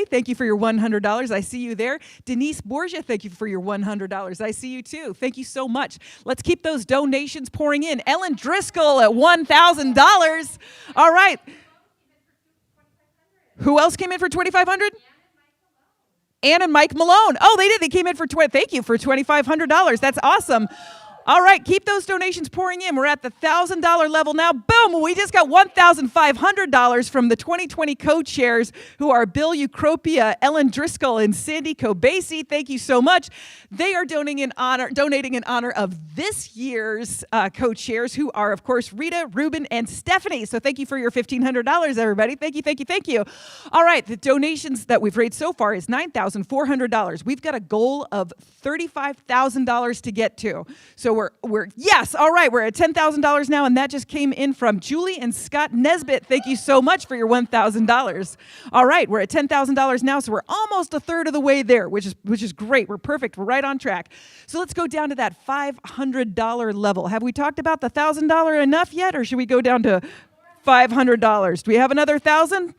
thank you for your $100. I see you there. Denise Borgia, thank you for your $100. I see you too. Thank you so much. Let's keep those donations pouring in. Ellen Driscoll at $1,000. All right. Who else came in for $2,500? Ann and Mike Malone. Oh, they did. They came in for thank you for $2,500. That's awesome. All right, keep those donations pouring in. We're at the $1,000 level now. Boom, we just got $1,500 from the 2020 co-chairs who are Bill Ukropia, Ellen Driscoll, and Sandy Kobasi. Thank you so much. They are donating in honor of this year's co-chairs, who are, of course, Rita, Ruben, and Stephanie. So thank you for your $1,500, everybody. Thank you, thank you, thank you. All right, the donations that we've raised so far is $9,400. We've got a goal of $35,000 to get to. So we're yes, all right, we're at $10,000 now, and that just came in from Julie and Scott Nesbitt. Thank you so much for your $1,000. All right, we're at $10,000 now, so we're almost a third of the way there, which is great. We're perfect. We're right on track. So let's go down to that $500 level. Have we talked about the $1,000 enough yet, or should we go down to $500? Do we have another 1,000?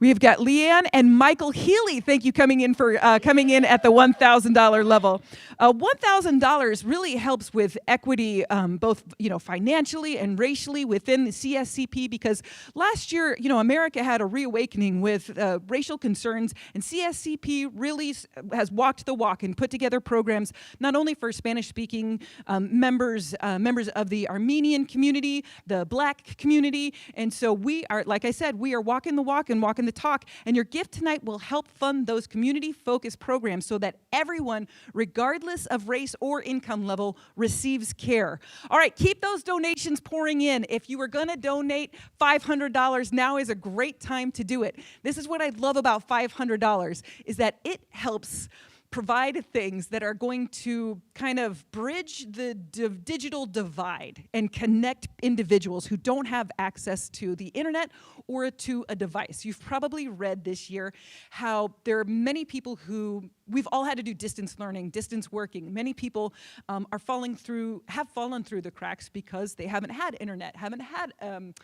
We've got Leanne and Michael Healy. Thank you coming in at the $1,000 level. $1,000 really helps with equity, both financially and racially within the CSCP, because last year, America had a reawakening with racial concerns, and CSCP really has walked the walk and put together programs not only for Spanish-speaking members of the Armenian community, the Black community, and so we are, like I said, we are walking the walk and walking the talk, and your gift tonight will help fund those community-focused programs so that everyone, regardless of race or income level, receives care. All right, keep those donations pouring in. If you were going to donate $500, now is a great time to do it. This is what I love about $500, is that it helps provide things that are going to kind of bridge the digital divide and connect individuals who don't have access to the internet or to a device. You've probably read this year how there are many people who we've all had to do distance learning, distance working. Many people have fallen through the cracks because they haven't had internet, haven't had an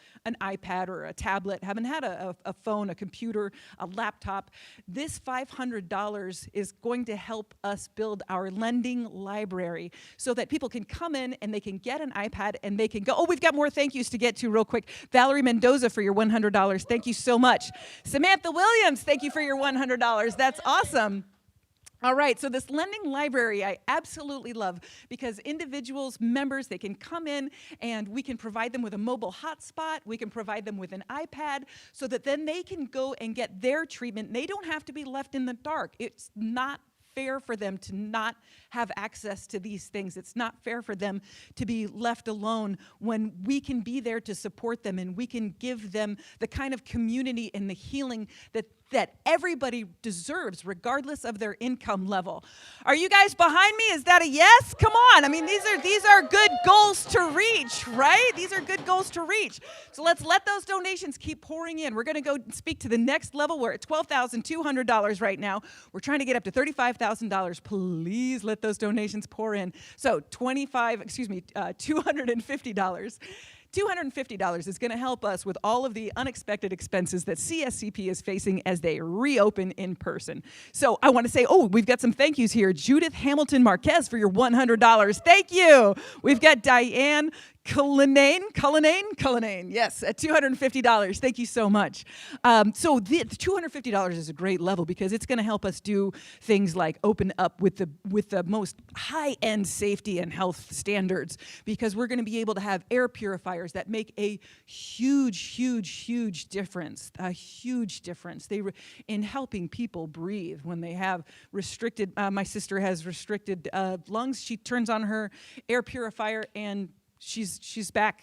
iPad or a tablet, haven't had a phone, a computer, a laptop. This $500 is going to help us build our lending library so that people can come in and they can get an iPad and they can go. Oh, we've got more thank yous to get to real quick. Valerie Mendoza for your $100. Thank you so much. Samantha Williams, thank you for your $100. That's awesome. All right, so this lending library I absolutely love because individuals, members, they can come in and we can provide them with a mobile hotspot. We can provide them with an iPad so that then they can go and get their treatment. They don't have to be left in the dark. It's not fair for them to not have access to these things. It's not fair for them to be left alone when we can be there to support them and we can give them the kind of community and the healing that everybody deserves, regardless of their income level. Are you guys behind me? Is that a yes? Come on. I mean, these are good goals to reach, right? These are good goals to reach. So let's let those donations keep pouring in. We're going to go speak to the next level. We're at $12,200 right now. We're trying to get up to $35,000. Please let those donations pour in. So $250. $250 is going to help us with all of the unexpected expenses that CSCP is facing as they reopen in person. So I want to say, we've got some thank yous here. Judith Hamilton Marquez for your $100. Thank you. We've got Diane Cullinane, yes, at $250. Thank you so much. So the $250 is a great level because it's going to help us do things like open up with the most high-end safety and health standards, because we're going to be able to have air purifiers that make a huge difference, in helping people breathe when they have restricted. My sister has restricted lungs. She turns on her air purifier and she's back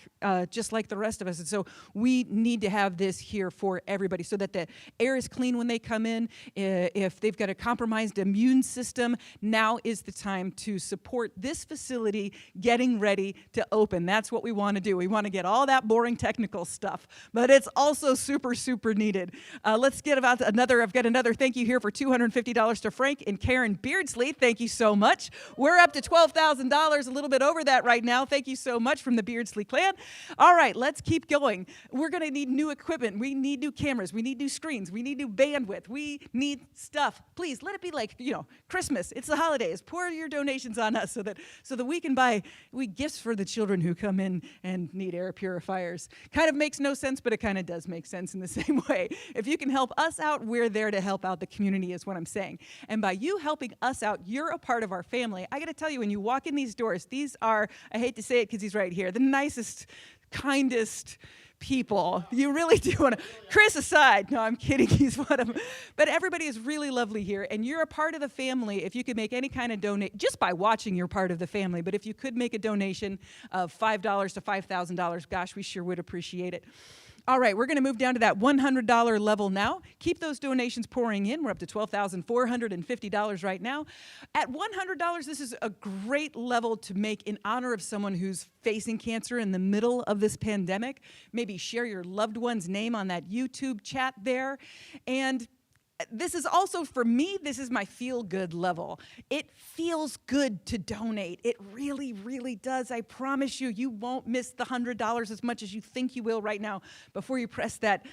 just like the rest of us. And so we need to have this here for everybody so that the air is clean when they come in. If they've got a compromised immune system, now is the time to support this facility getting ready to open. That's what we want to do. We want to get all that boring technical stuff, but it's also super needed. Let's get I've got another thank you here for $250 to Frank and Karen Beardsley. Thank you so much. We're up to $12,000, a little bit over that right now. Thank you so much from the Beardsley clan. All right, let's keep going. We're going to need new equipment. We need new cameras. We need new screens. We need new bandwidth. We need stuff. Please let it be like, Christmas. It's the holidays. Pour your donations on us so that we can buy gifts for the children who come in and need air purifiers. Kind of makes no sense, but it kind of does make sense in the same way. If you can help us out, we're there to help out the community is what I'm saying. And by you helping us out, you're a part of our family. I got to tell you, when you walk in these doors, these are, I hate to say it because he's right here, the nicest, kindest people. You really do want to, Chris aside, no, I'm kidding, he's one of them. But everybody is really lovely here, and you're a part of the family. If you could make any kind of donation, just by watching, you're part of the family, but if you could make a donation of $5 to $5,000, gosh, we sure would appreciate it. All right, we're going to move down to that $100 level now. Keep those donations pouring in. We're up to $12,450 right now. At $100, this is a great level to make in honor of someone who's facing cancer in the middle of this pandemic. Maybe share your loved one's name on that YouTube chat there. And this is also, for me, this is my feel-good level. It feels good to donate. It really, really does. I promise you, you won't miss the $100 as much as you think you will right now before you press that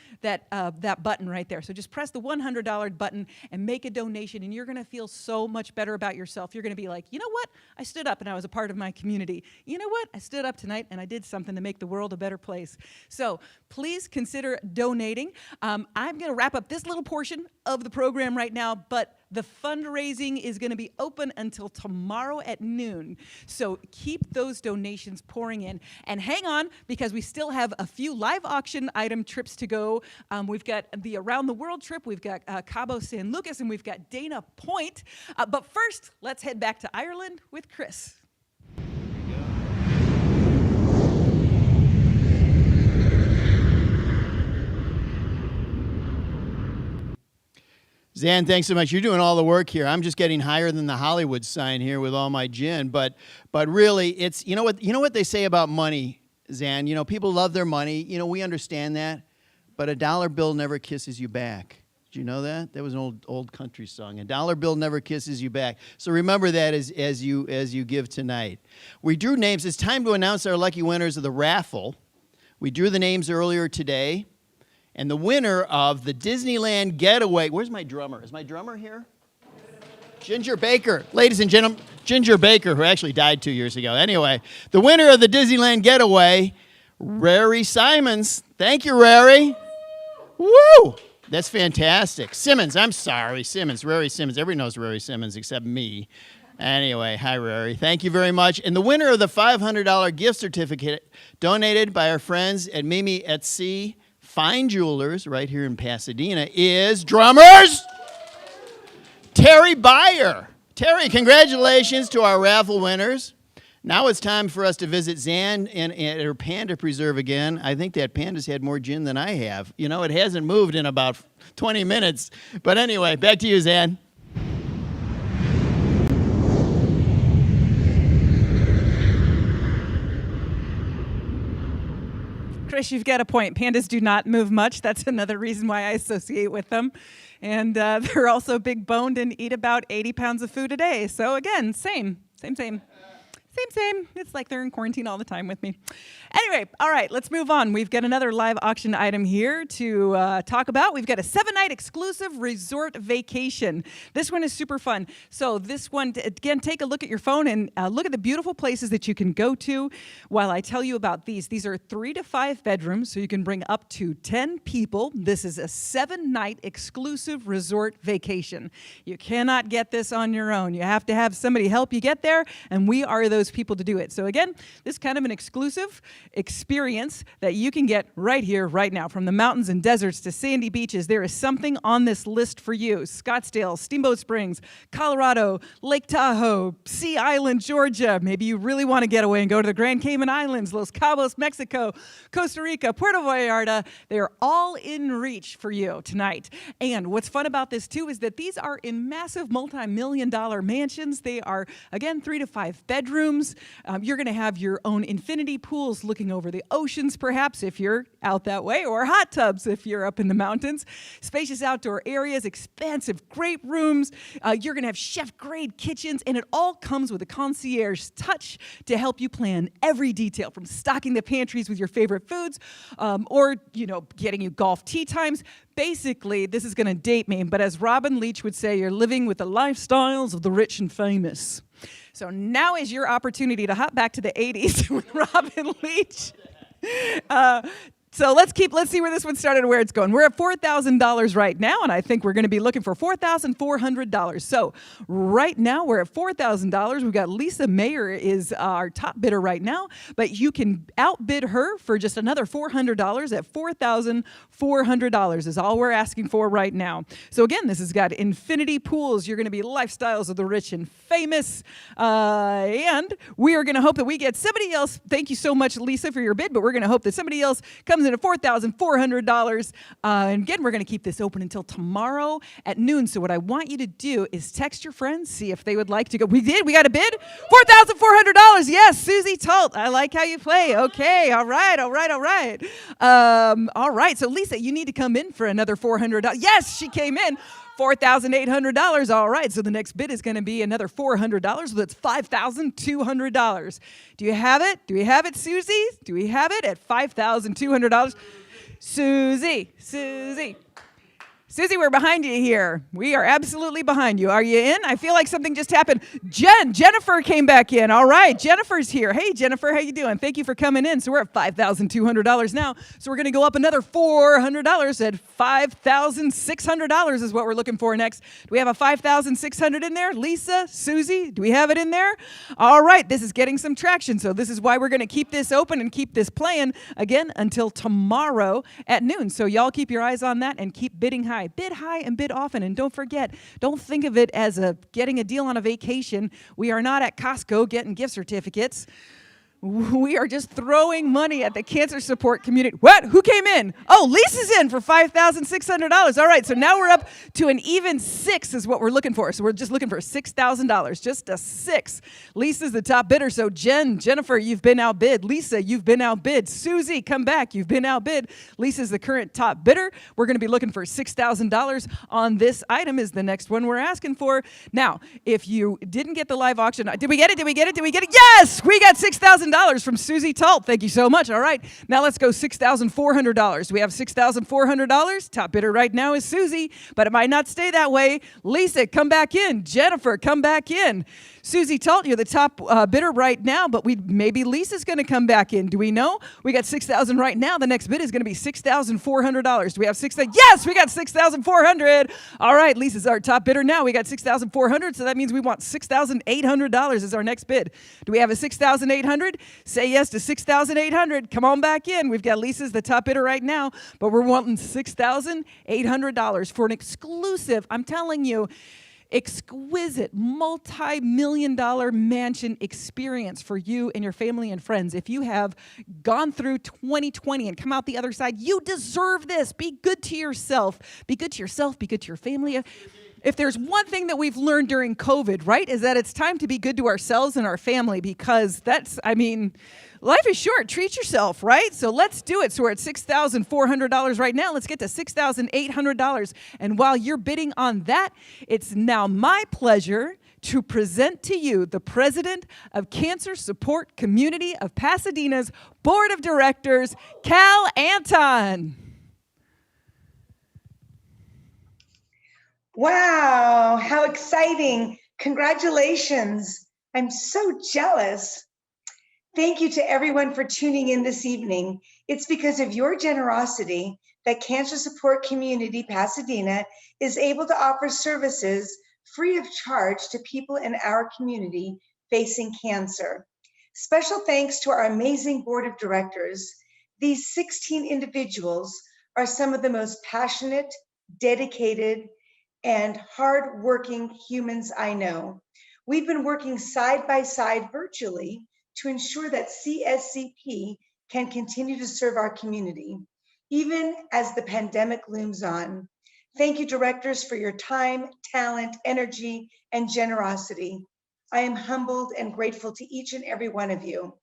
button right there. So just press the $100 button and make a donation, and you're going to feel so much better about yourself. You're going to be like, you know what? I stood up and I was a part of my community. You know what? I stood up tonight and I did something to make the world a better place. So please consider donating. I'm going to wrap up this little portion of the program right now, but the fundraising is going to be open until tomorrow at noon. So keep those donations pouring in. And hang on, because we still have a few live auction item trips to go. We've got the Around the World trip, we've got Cabo San Lucas, and we've got Dana Point. But first, let's head back to Ireland with Chris. Zan, thanks so much. You're doing all the work here. I'm just getting higher than the Hollywood sign here with all my gin. But really, it's you know what they say about money, Zan. You know, people love their money. You know, we understand that. But a dollar bill never kisses you back. Did you know that? That was an old country song. A dollar bill never kisses you back. So remember that as you give tonight. We drew names. It's time to announce our lucky winners of the raffle. We drew the names earlier today. And the winner of the Disneyland Getaway, where's my drummer? Is my drummer here? Ginger Baker. Ladies and gentlemen, Ginger Baker, who actually died 2 years ago. Anyway, the winner of the Disneyland Getaway, Rary Simons. Thank you, Rary. Woo! That's fantastic. Simmons, I'm sorry, Simmons, Rary Simmons. Everybody knows Rary Simmons except me. Anyway, hi, Rary. Thank you very much. And the winner of the $500 gift certificate donated by our friends at Mimi at Sea Fine Jewelers right here in Pasadena is, drummers, Terry Byer. Terry, congratulations to our raffle winners. Now it's time for us to visit Zan at her panda preserve again. I think that panda's had more gin than I have. You know, it hasn't moved in about 20 minutes. But anyway, back to you, Zan. Chris, you've got a point. Pandas do not move much. That's another reason why I associate with them. And they're also big boned and eat about 80 pounds of food a day. So again, same. It's like they're in quarantine all the time with me. Anyway, all right, let's move on. We've got another live auction item here to talk about. We've got a 7-night exclusive resort vacation. This one is super fun. So this one, again, take a look at your phone and look at the beautiful places that you can go to while I tell you about these. These are 3 to 5 bedrooms, so you can bring up to 10 people. This is a 7-night exclusive resort vacation. You cannot get this on your own. You have to have somebody help you get there, and we are those people to do it. So again, this is kind of an exclusive experience that you can get right here, right now. From the mountains and deserts to sandy beaches, there is something on this list for you. Scottsdale, Steamboat Springs, Colorado, Lake Tahoe, Sea Island, Georgia. Maybe you really want to get away and go to the Grand Cayman Islands, Los Cabos, Mexico, Costa Rica, Puerto Vallarta. They're all in reach for you tonight. And what's fun about this too is that these are in massive multi-million-dollar mansions. They are, again, 3 to 5 bedrooms. You're going to have your own infinity pools looking over the oceans, perhaps, if you're out that way, or hot tubs if you're up in the mountains. Spacious outdoor areas, expansive great rooms. You're going to have chef-grade kitchens, and it all comes with a concierge touch to help you plan every detail, from stocking the pantries with your favorite foods, or, getting you golf tee times. Basically, this is going to date me, but as Robin Leach would say, you're living with the lifestyles of the rich and famous. So now is your opportunity to hop back to the 80s with Robin Leach. So let's see where this one started and where it's going. We're at $4,000 right now, and I think we're going to be looking for $4,400. So right now we're at $4,000. We've got Lisa Mayer is our top bidder right now, but you can outbid her for just another $400 at $4,400 is all we're asking for right now. So again, this has got infinity pools. You're going to be lifestyles of the rich and famous, and we are going to hope that we get somebody else. Thank you so much, Lisa, for your bid, but we're going to hope that somebody else comes $6,000 and $4,400. And again, we're going to keep this open until tomorrow at noon. So what I want you to do is text your friends, see if they would like to go. We got a bid? $4,400. Yes, Susie Talt. I like how you play. Okay, all right. All right, so Lisa, you need to come in for another $400. Yes, she came in. $4,800. All right, so the next bid is going to be another $400. So that's $5,200. Do you have it? Do we have it, Susie? Do we have it at $5,200? Susie, we're behind you here. We are absolutely behind you. Are you in? I feel like something just happened. Jennifer came back in. All right, Jennifer's here. Hey, Jennifer, how you doing? Thank you for coming in. So we're at $5,200 now. So we're going to go up another $400 at $5,600 is what we're looking for next. Do we have a $5,600 in there? Lisa, Susie, do we have it in there? All right, this is getting some traction. So this is why we're going to keep this open and keep this playing again until tomorrow at noon. So y'all keep your eyes on that and keep bidding high. Bid high and bid often. And don't forget, don't think of it as getting a deal on a vacation. We are not at Costco getting gift certificates. We are just throwing money at the cancer support community. What? Who came in? Oh, Lisa's in for $5,600. All right, so now we're up to an even 6 is what we're looking for. So we're just looking for $6,000, just a 6. Lisa's the top bidder. So Jennifer, you've been outbid. Lisa, you've been outbid. Susie, come back. You've been outbid. Lisa's the current top bidder. We're going to be looking for $6,000 on this item is the next one we're asking for. Now, if you didn't get the live auction, did we get it? Yes, we got $6,000 from Susie Talt. Thank you so much. All right, now let's go $6,400. We have $6,400. Top bidder right now is Susie, but it might not stay that way. Lisa, come back in. Jennifer, come back in. Susie Talt, you're the top bidder right now, but maybe Lisa's going to come back in. Do we know? We got $6,000 right now. The next bid is going to be $6,400. Do we have $6,000? Yes, we got $6,400. All right, Lisa's our top bidder now. We got $6,400, so that means we want $6,800 is our next bid. Do we have a $6,800? Say yes to $6,800. Come on back in. We've got Lisa's the top bidder right now, but we're wanting $6,800 for an exclusive, I'm telling you, exquisite multi-million-dollar mansion experience for you and your family and friends. If you have gone through 2020 and come out the other side, you deserve this. Be good to yourself. Be good to yourself. Be good to your family. If there's one thing that we've learned during COVID, right, is that it's time to be good to ourselves and our family because life is short. Treat yourself, right? So let's do it. So we're at $6,400 right now. Let's get to $6,800. And while you're bidding on that, it's now my pleasure to present to you the president of Cancer Support Community of Pasadena's Board of Directors, Cal Anton. Wow, how exciting. Congratulations. I'm so jealous. Thank you to everyone for tuning in this evening. It's because of your generosity that Cancer Support Community Pasadena is able to offer services free of charge to people in our community facing cancer. Special thanks to our amazing board of directors. These 16 individuals are some of the most passionate, dedicated, and hardworking humans I know. We've been working side by side virtually to ensure that CSCP can continue to serve our community, even as the pandemic looms on. Thank you, directors, for your time, talent, energy, and generosity. I am humbled and grateful to each and every one of you.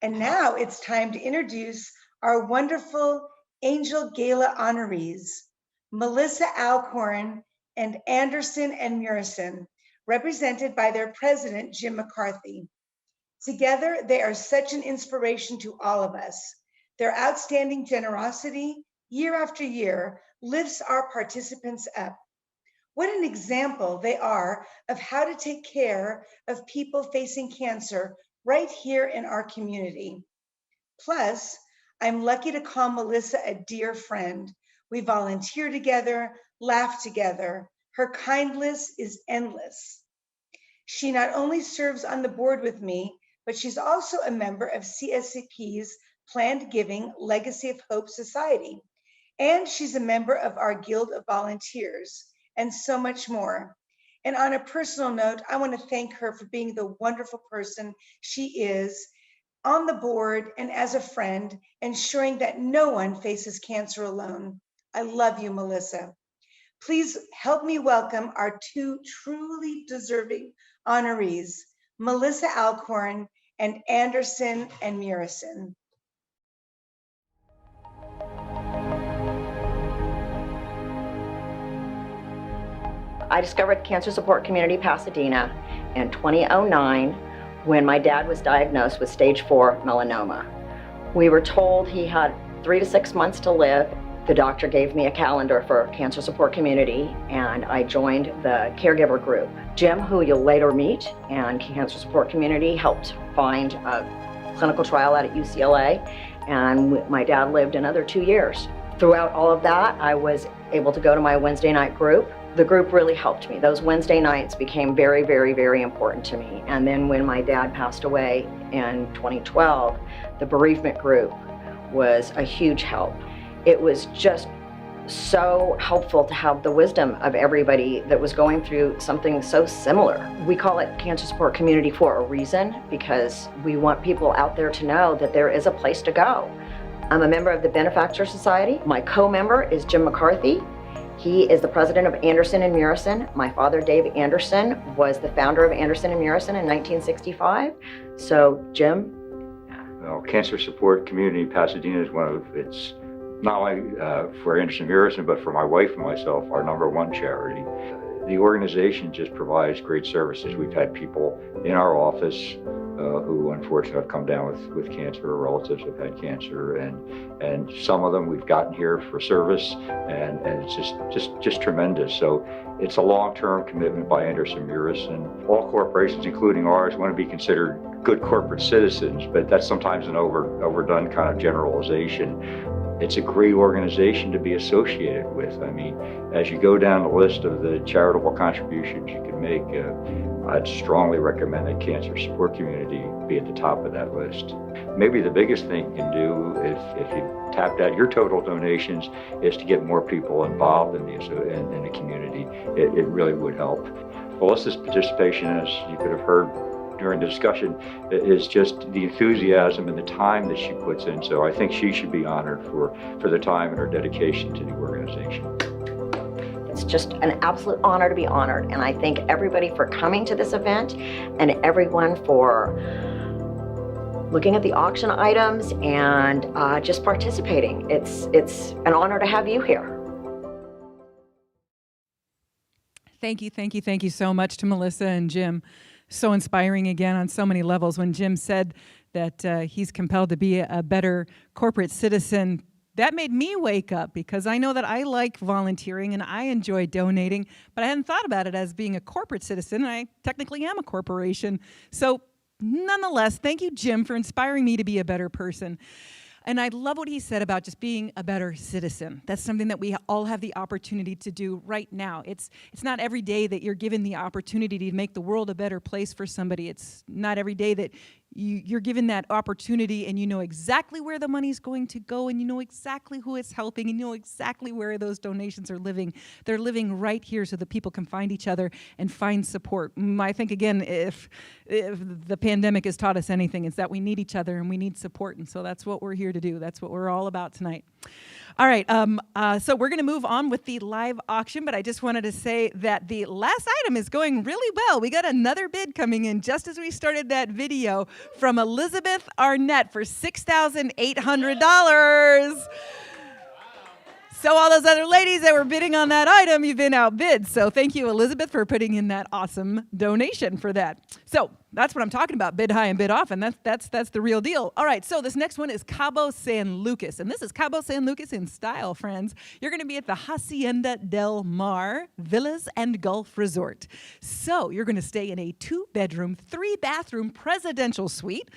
And now it's time to introduce our wonderful Angel Gala honorees, Melissa Alcorn and Anderson and Murison, represented by their president, Jim McCarthy. Together, they are such an inspiration to all of us. Their outstanding generosity, year after year, lifts our participants up. What an example they are of how to take care of people facing cancer right here in our community. Plus, I'm lucky to call Melissa a dear friend. We volunteer together, laugh together. Her kindness is endless. She not only serves on the board with me, but she's also a member of CSCP's Planned Giving Legacy of Hope Society. And she's a member of our Guild of Volunteers, and so much more. And on a personal note, I want to thank her for being the wonderful person she is, on the board, and as a friend, ensuring that no one faces cancer alone. I love you, Melissa. Please help me welcome our two truly deserving honorees, Melissa Alcorn and Anderson and Murison. I discovered Cancer Support Community Pasadena in 2009 when my dad was diagnosed with stage 4 melanoma. We were told he had 3 to 6 months to live. The doctor gave me a calendar for Cancer Support Community, and I joined the caregiver group. Jim, who you'll later meet, and Cancer Support Community helped find a clinical trial out at UCLA, and my dad lived another 2 years. Throughout all of that, I was able to go to my Wednesday night group. The group really helped me. Those Wednesday nights became very, very, very important to me. And then when my dad passed away in 2012, the bereavement group was a huge help. It was just so helpful to have the wisdom of everybody that was going through something so similar. We call it Cancer Support Community for a reason, because we want people out there to know that there is a place to go. I'm a member of the Benefactor Society. My co-member is Jim McCarthy. He is the president of Anderson and Murison. My father, Dave Anderson, was the founder of Anderson and Murison in 1965. So, Jim? Well, Cancer Support Community Pasadena is one of its, not only for Anderson and Murison, but for my wife and myself, our #1 charity. The organization just provides great services. We've had people in our office who unfortunately have come down with cancer, or relatives have had cancer, and some of them we've gotten here for service, and it's just tremendous. So it's a long-term commitment by Anderson Murison. All corporations, including ours, want to be considered good corporate citizens, but that's sometimes an overdone kind of generalization. It's a great organization to be associated with. I mean, as you go down the list of the charitable contributions you can make, I'd strongly recommend that Cancer Support Community be at the top of that list. Maybe the biggest thing you can do if you tapped out your total donations is to get more people involved in the community. It really would help. Melissa's participation, as you could have heard during the discussion, is just the enthusiasm and the time that she puts in. So I think she should be honored for the time and her dedication to the organization. It's just an absolute honor to be honored. And I thank everybody for coming to this event, and everyone for looking at the auction items and just participating. It's an honor to have you here. Thank you so much to Melissa and Jim. So inspiring again on so many levels. When Jim said that he's compelled to be a better corporate citizen, that made me wake up, because I know that I like volunteering and I enjoy donating, but I hadn't thought about it as being a corporate citizen, and I technically am a corporation. So nonetheless, thank you, Jim, for inspiring me to be a better person. And I love what he said about just being a better citizen. That's something that we all have the opportunity to do right now. It's not every day that you're given the opportunity to make the world a better place for somebody. It's not every day that you're given that opportunity and you know exactly where the money's going to go, and you know exactly who it's helping, and you know exactly where those donations are living. They're living right here so that people can find each other and find support. I think, again, if the pandemic has taught us anything, it's that we need each other and we need support. And so that's what we're here to do. That's what we're all about tonight. All right, so we're going to move on with the live auction, but I just wanted to say that the last item is going really well. We got another bid coming in just as we started that video from Elizabeth Arnett for $6,800. So all those other ladies that were bidding on that item, you've been outbid. So thank you, Elizabeth, for putting in that awesome donation for that. So that's what I'm talking about, bid high and bid often. That's the real deal. All right, so this next one is Cabo San Lucas. And this is Cabo San Lucas in style, friends. You're going to be at the Hacienda del Mar Villas and Golf Resort. So you're going to stay in a 2-bedroom, 3-bathroom presidential suite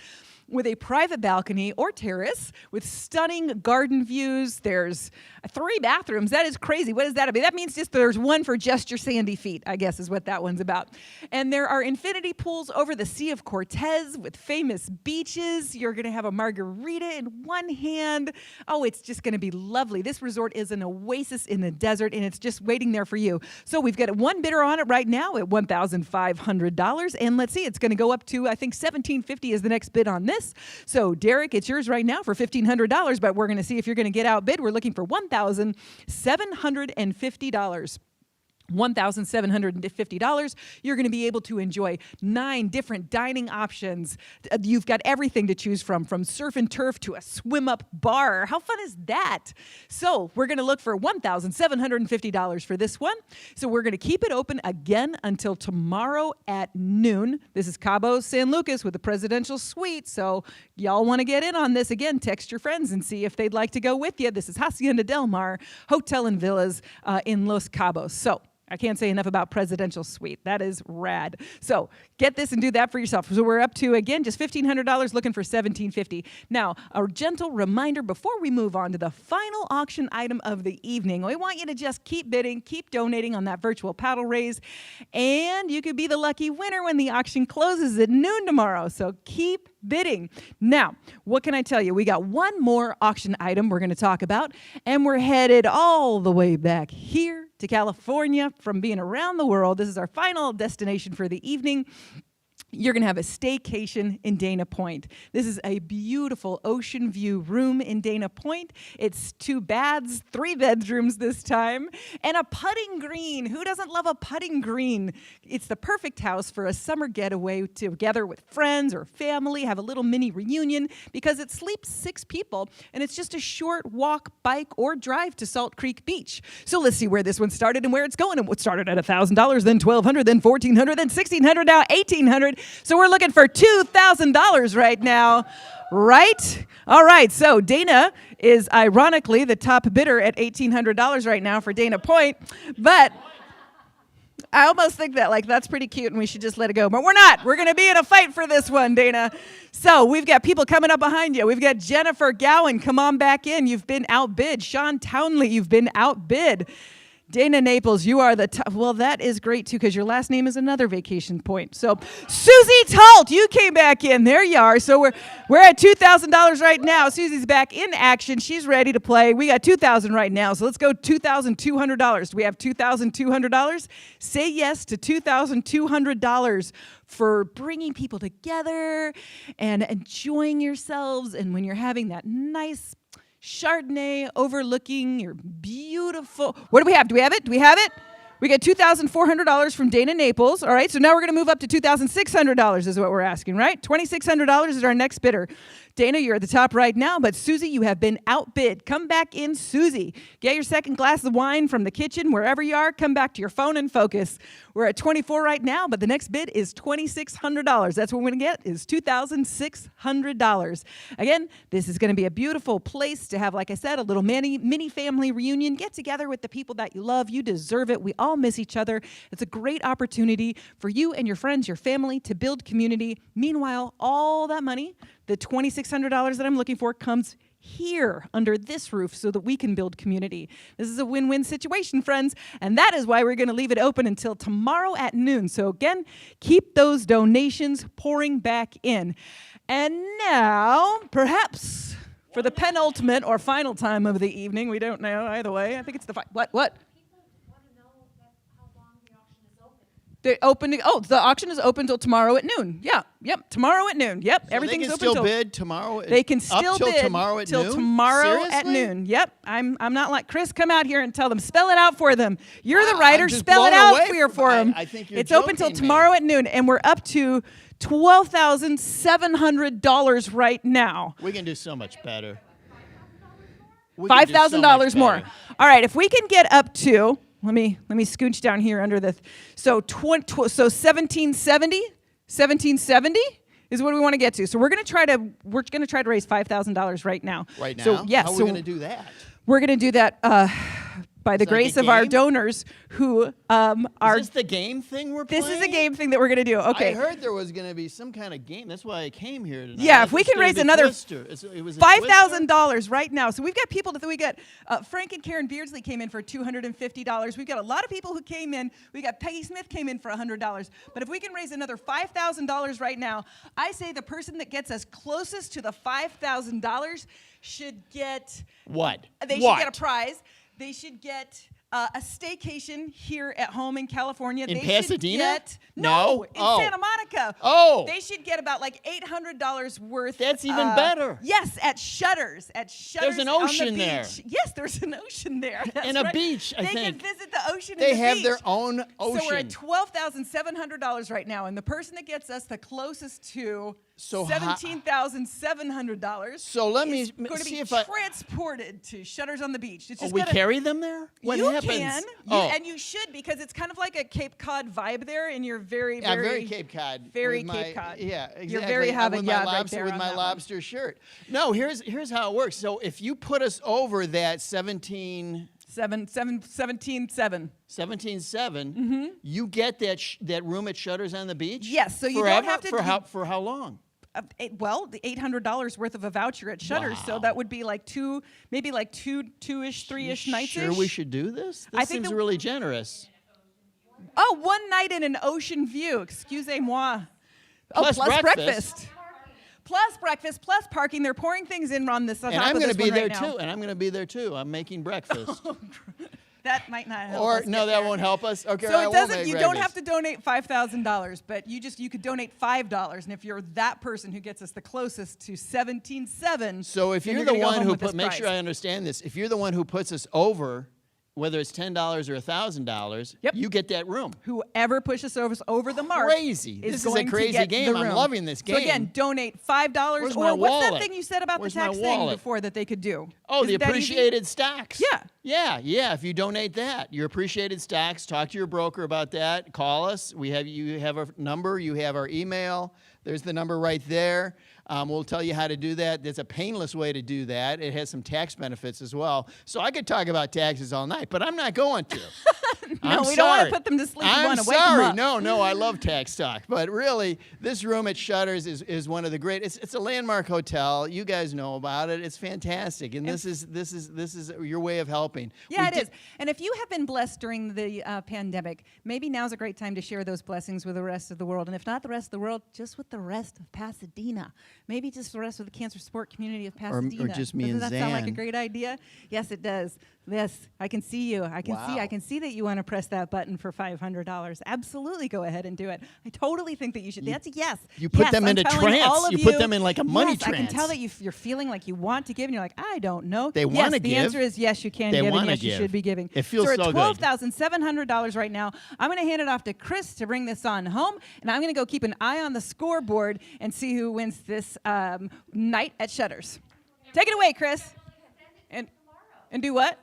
with a private balcony or terrace with stunning garden views. There's 3 bathrooms. That is crazy. What does that mean? That means just there's one for just your sandy feet, I guess is what that one's about. And there are infinity pools over the Sea of Cortez with famous beaches. You're going to have a margarita in one hand. Oh, it's just going to be lovely. This resort is an oasis in the desert, and it's just waiting there for you. So we've got one bidder on it right now at $1,500. And let's see, it's going to go up to, I think, $1,750 is the next bid on this. miss. So Derek, it's yours right now for $1,500, but we're going to see if you're going to get outbid. We're looking for $1,750. $1,750. You're going to be able to enjoy 9 different dining options. You've got everything to choose from surf and turf to a swim up bar. How fun is that? So we're going to look for $1,750 for this one. So we're going to keep it open again until tomorrow at noon. This is Cabo San Lucas with the Presidential Suite. So y'all want to get in on this again, text your friends and see if they'd like to go with you. This is Hacienda Del Mar Hotel and Villas in Los Cabos. So I can't say enough about Presidential Suite. That is rad. So get this and do that for yourself. So we're up to, again, just $1,500, looking for $1,750. Now, a gentle reminder before we move on to the final auction item of the evening. We want you to just keep bidding, keep donating on that virtual paddle raise, and you could be the lucky winner when the auction closes at noon tomorrow. So keep bidding. Now, what can I tell you? We got one more auction item we're going to talk about, and we're headed all the way back here to California from being around the world. This is our final destination for the evening. You're going to have a staycation in Dana Point. This is a beautiful ocean view room in Dana Point. It's 2 baths, 3 bedrooms this time, and a putting green. Who doesn't love a putting green? It's the perfect house for a summer getaway together with friends or family, have a little mini reunion because it sleeps 6 people, and it's just a short walk, bike, or drive to Salt Creek Beach. So let's see where this one started and where it's going. And what started at $1,000, then $1,200, then $1,400, then $1,600, now $1,800. So we're looking for $2,000 right now, right? All right, so Dana is ironically the top bidder at $1,800 right now for Dana Point, but I almost think that that's pretty cute and we should just let it go, but we're not. We're going to be in a fight for this one, Dana. So we've got people coming up behind you. We've got Jennifer Gowan, come on back in. You've been outbid. Sean Townley, you've been outbid. Dana Naples, you are the top. Well, that is great, too, because your last name is another vacation point. So, Susie Talt, you came back in. There you are. So, we're at $2,000 right now. Susie's back in action. She's ready to play. We got $2,000 right now. So, let's go $2,200. Do we have $2,200? Say yes to $2,200 for bringing people together and enjoying yourselves. And when you're having that nice Chardonnay overlooking your beautiful. What do we have? Do we have it? Do we have it? We got $2,400 from Dana Naples. All right, so now we're going to move up to $2,600 is what we're asking, right? $2,600 is our next bidder. Dana, you're at the top right now, but Susie, you have been outbid. Come back in, Susie. Get your second glass of wine from the kitchen, wherever you are. Come back to your phone and focus. We're at $24 right now, but the next bid is $2,600. That's what we're going to get is $2,600. Again, this is going to be a beautiful place to have, like I said, a little mini family reunion. Get together with the people that you love. You deserve it. We all miss each other. It's a great opportunity for you and your friends, your family to build community. Meanwhile, all that money, the $2,600 that I'm looking for, comes here under this roof so that we can build community. This is a win-win situation, friends, and that is why we're going to leave it open until tomorrow at noon. So again, keep those donations pouring back in. And now, perhaps for the penultimate or final time of the evening, we don't know either way. I think it's the what? The auction is open till tomorrow at noon. Yeah, yep, tomorrow at noon. Yep, so everything's open. They can still bid tomorrow. They can still bid tomorrow at noon. Till tomorrow at Seriously? noon. Yep, I'm not like Chris. Come out here and tell them. Spell it out for them. You're the writer. Spell it out for them. I think you're it's open till tomorrow at noon, and we're up to $12,700 right now. We can do so much better. $5,000 more. All right, if we can get up to. Let me scooch down here under the. So 1770 is what we want to get to. So we're gonna try to raise $5,000 right now. Right now. So yes. How are we gonna do that? We're gonna do that by the grace of our donors who are. Is this the game thing we're playing? This is a game thing that we're gonna do. Okay. I heard there was gonna be some kind of game. That's why I came here tonight. Yeah, if we can raise another $5,000 right now. So we've got people that we got. Frank and Karen Beardsley came in for $250. We've got a lot of people who came in. We got Peggy Smith came in for $100. But if we can raise another $5,000 right now, I say the person that gets us closest to the $5,000 should get what? They should get a prize. They should get a staycation here at home in California. In They Pasadena? Should get, No? in Oh. Santa Monica. Oh. They should get about like $800 worth. That's even better. Yes, at Shutters. At Shutters. There's an on the ocean beach. there. Yes, there's an ocean there. That's And a right. beach, I they think. can visit the ocean. They and the have beach. their own ocean. So we're at $12,700 right now, and the person that gets us the closest to $17,700. So let me is going to see be if I- transported to Shutters on the Beach. It's Oh, just we gotta- carry them there? What you happens? can, and you should, because it's kind of like a Cape Cod vibe there, and you're very, Yeah, very, very Cape Cod. very with Cape my- Cod. Yeah, exactly. You're very with my right lobster, there with on my that one. lobster shirt. No, here's how it works. So if you put us over that 17.7, you get that room at Shutters on the Beach. Yes, so you forever? don't have to for how long? The $800 worth of a voucher at Shutters, so that would be like two-ish, three-ish nights. Sure, we should do this. This seems really generous. Oh, one night in an ocean view. Excusez-moi. Plus breakfast. Plus breakfast, plus parking. They're pouring things in on this. And I'm going to be there too. And I'm going to be there too. I'm making breakfast. That might not help. Or us no, get that there. won't help us. Okay, So I it won't doesn't. make You don't breakfast. have to donate $5,000, but you could donate $5, and if you're that person who gets us the closest to 17.7, So if then you're gonna the go one home who with this make prize. sure I understand this. If you're the one who puts us over, whether it's $10 or $1,000, you get that room. Whoever pushes us over the mark, Crazy. is This is a going to crazy get game. the I'm room. loving this So again, game. donate $5. Where's or my what's wallet? that thing you said about Where's the my tax thing wallet? before that they could do? Oh, the Isn't that easy? appreciated stocks. Yeah. Yeah. If you donate that, your appreciated stocks, talk to your broker about that. Call us. You have our number. You have our email. There's the number right there. We'll tell you how to do that. There's a painless way to do that. It has some tax benefits as well. So I could talk about taxes all night, but I'm not going to. No, we don't want to put them to sleep. We I'm want to wake them sorry. up. No, I love tax talk. But really, this room at Shutters is one of the great. It's a landmark hotel. You guys know about it. It's fantastic. And this is your way of helping. Yeah, it is. And if you have been blessed during the pandemic, maybe now's a great time to share those blessings with the rest of the world. And if not the rest of the world, just with the rest of Pasadena. Maybe just the rest of the cancer support community of Pasadena. just me Doesn't and that sound like a Zan. great idea? Yes, it does. Yes, I can see you. I can see that you want to press that button for $500. Absolutely, go ahead and do it. I totally think that you should. That's a yes. You put Yes, them I'm into telling trance. all of You put them in like a money yes, I can trance. tell that you're feeling like you want to give, and you're like, I don't know. They yes, wanna the give. answer is yes, you can They give, and wanna yes, you give. should be giving. It feels so so we're good. at $12,700 right now. I'm going to hand it off to Chris to bring this on home, and I'm going to go keep an eye on the scoreboard and see who wins this night at Shutters. Take it away, Chris. And do what?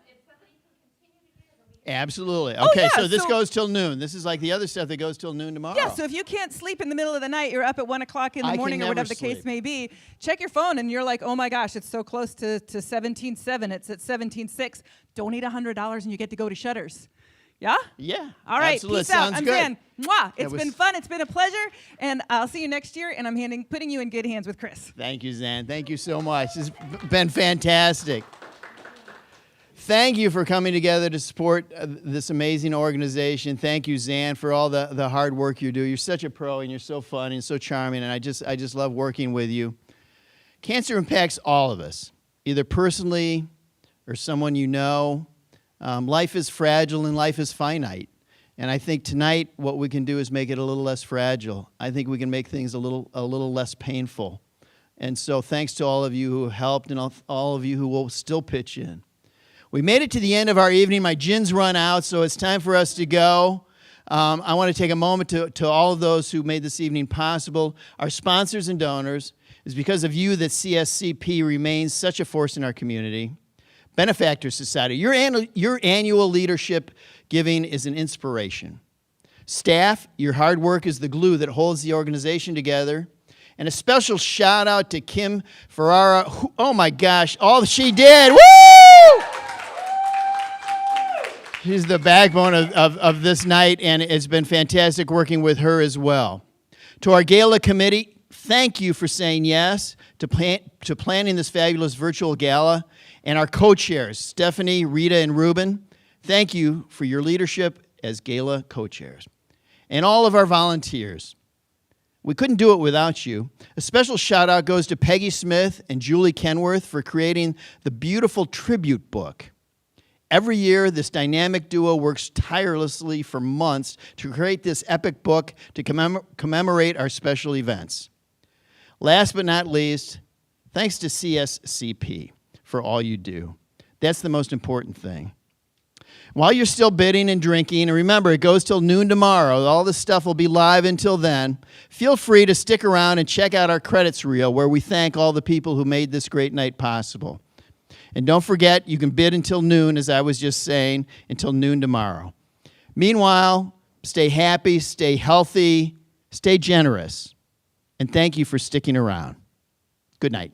Absolutely. Oh, Okay, yeah, so this so- goes till noon. This is like the other stuff that goes till noon tomorrow. Yeah, so if you can't sleep in the middle of the night, you're up at 1 o'clock in the I can morning or never whatever the case sleep. may be, check your phone and you're like, oh my gosh, it's so close to 17.7. It's at 17.6. Donate $100 and you get to go to Shutters. Yeah? Yeah. All right, absolutely. peace out. Sounds I'm good. Zan. Mwah. It's was- been fun. It's been a pleasure. And I'll see you next year. And I'm putting you in good hands with Chris. Thank you, Zan. Thank you so much. It's been fantastic. Thank you for coming together to support this amazing organization. Thank you, Zan, for all the hard work you do. You're such a pro, and you're so fun and so charming, and I just love working with you. Cancer impacts all of us, either personally or someone you know. Life is fragile and life is finite. And I think tonight what we can do is make it a little less fragile. I think we can make things a little less painful. And so thanks to all of you who helped and all of you who will still pitch in. We made it to the end of our evening. My gin's run out, so it's time for us to go. I want to take a moment to all of those who made this evening possible. Our sponsors and donors. It's because of you that CSCP remains such a force in our community. Benefactor Society, your annual leadership giving is an inspiration. Staff, your hard work is the glue that holds the organization together. And a special shout out to Kim Ferrara. Oh my gosh, all she did. Woo! She's the backbone of this night, and it's been fantastic working with her as well. To our Gala committee, thank you for saying yes to planning this fabulous virtual gala. And our co-chairs, Stephanie, Rita, and Ruben, thank you for your leadership as Gala co-chairs. And all of our volunteers. We couldn't do it without you. A special shout out goes to Peggy Smith and Julie Kenworth for creating the beautiful tribute book. Every year, this dynamic duo works tirelessly for months to create this epic book to commemorate our special events. Last but not least, thanks to CSCP for all you do. That's the most important thing. While you're still bidding and drinking, and remember, it goes till noon tomorrow, all this stuff will be live until then, feel free to stick around and check out our credits reel where we thank all the people who made this great night possible. And don't forget, you can bid until noon, as I was just saying, until noon tomorrow. Meanwhile, stay happy, stay healthy, stay generous, and thank you for sticking around. Good night.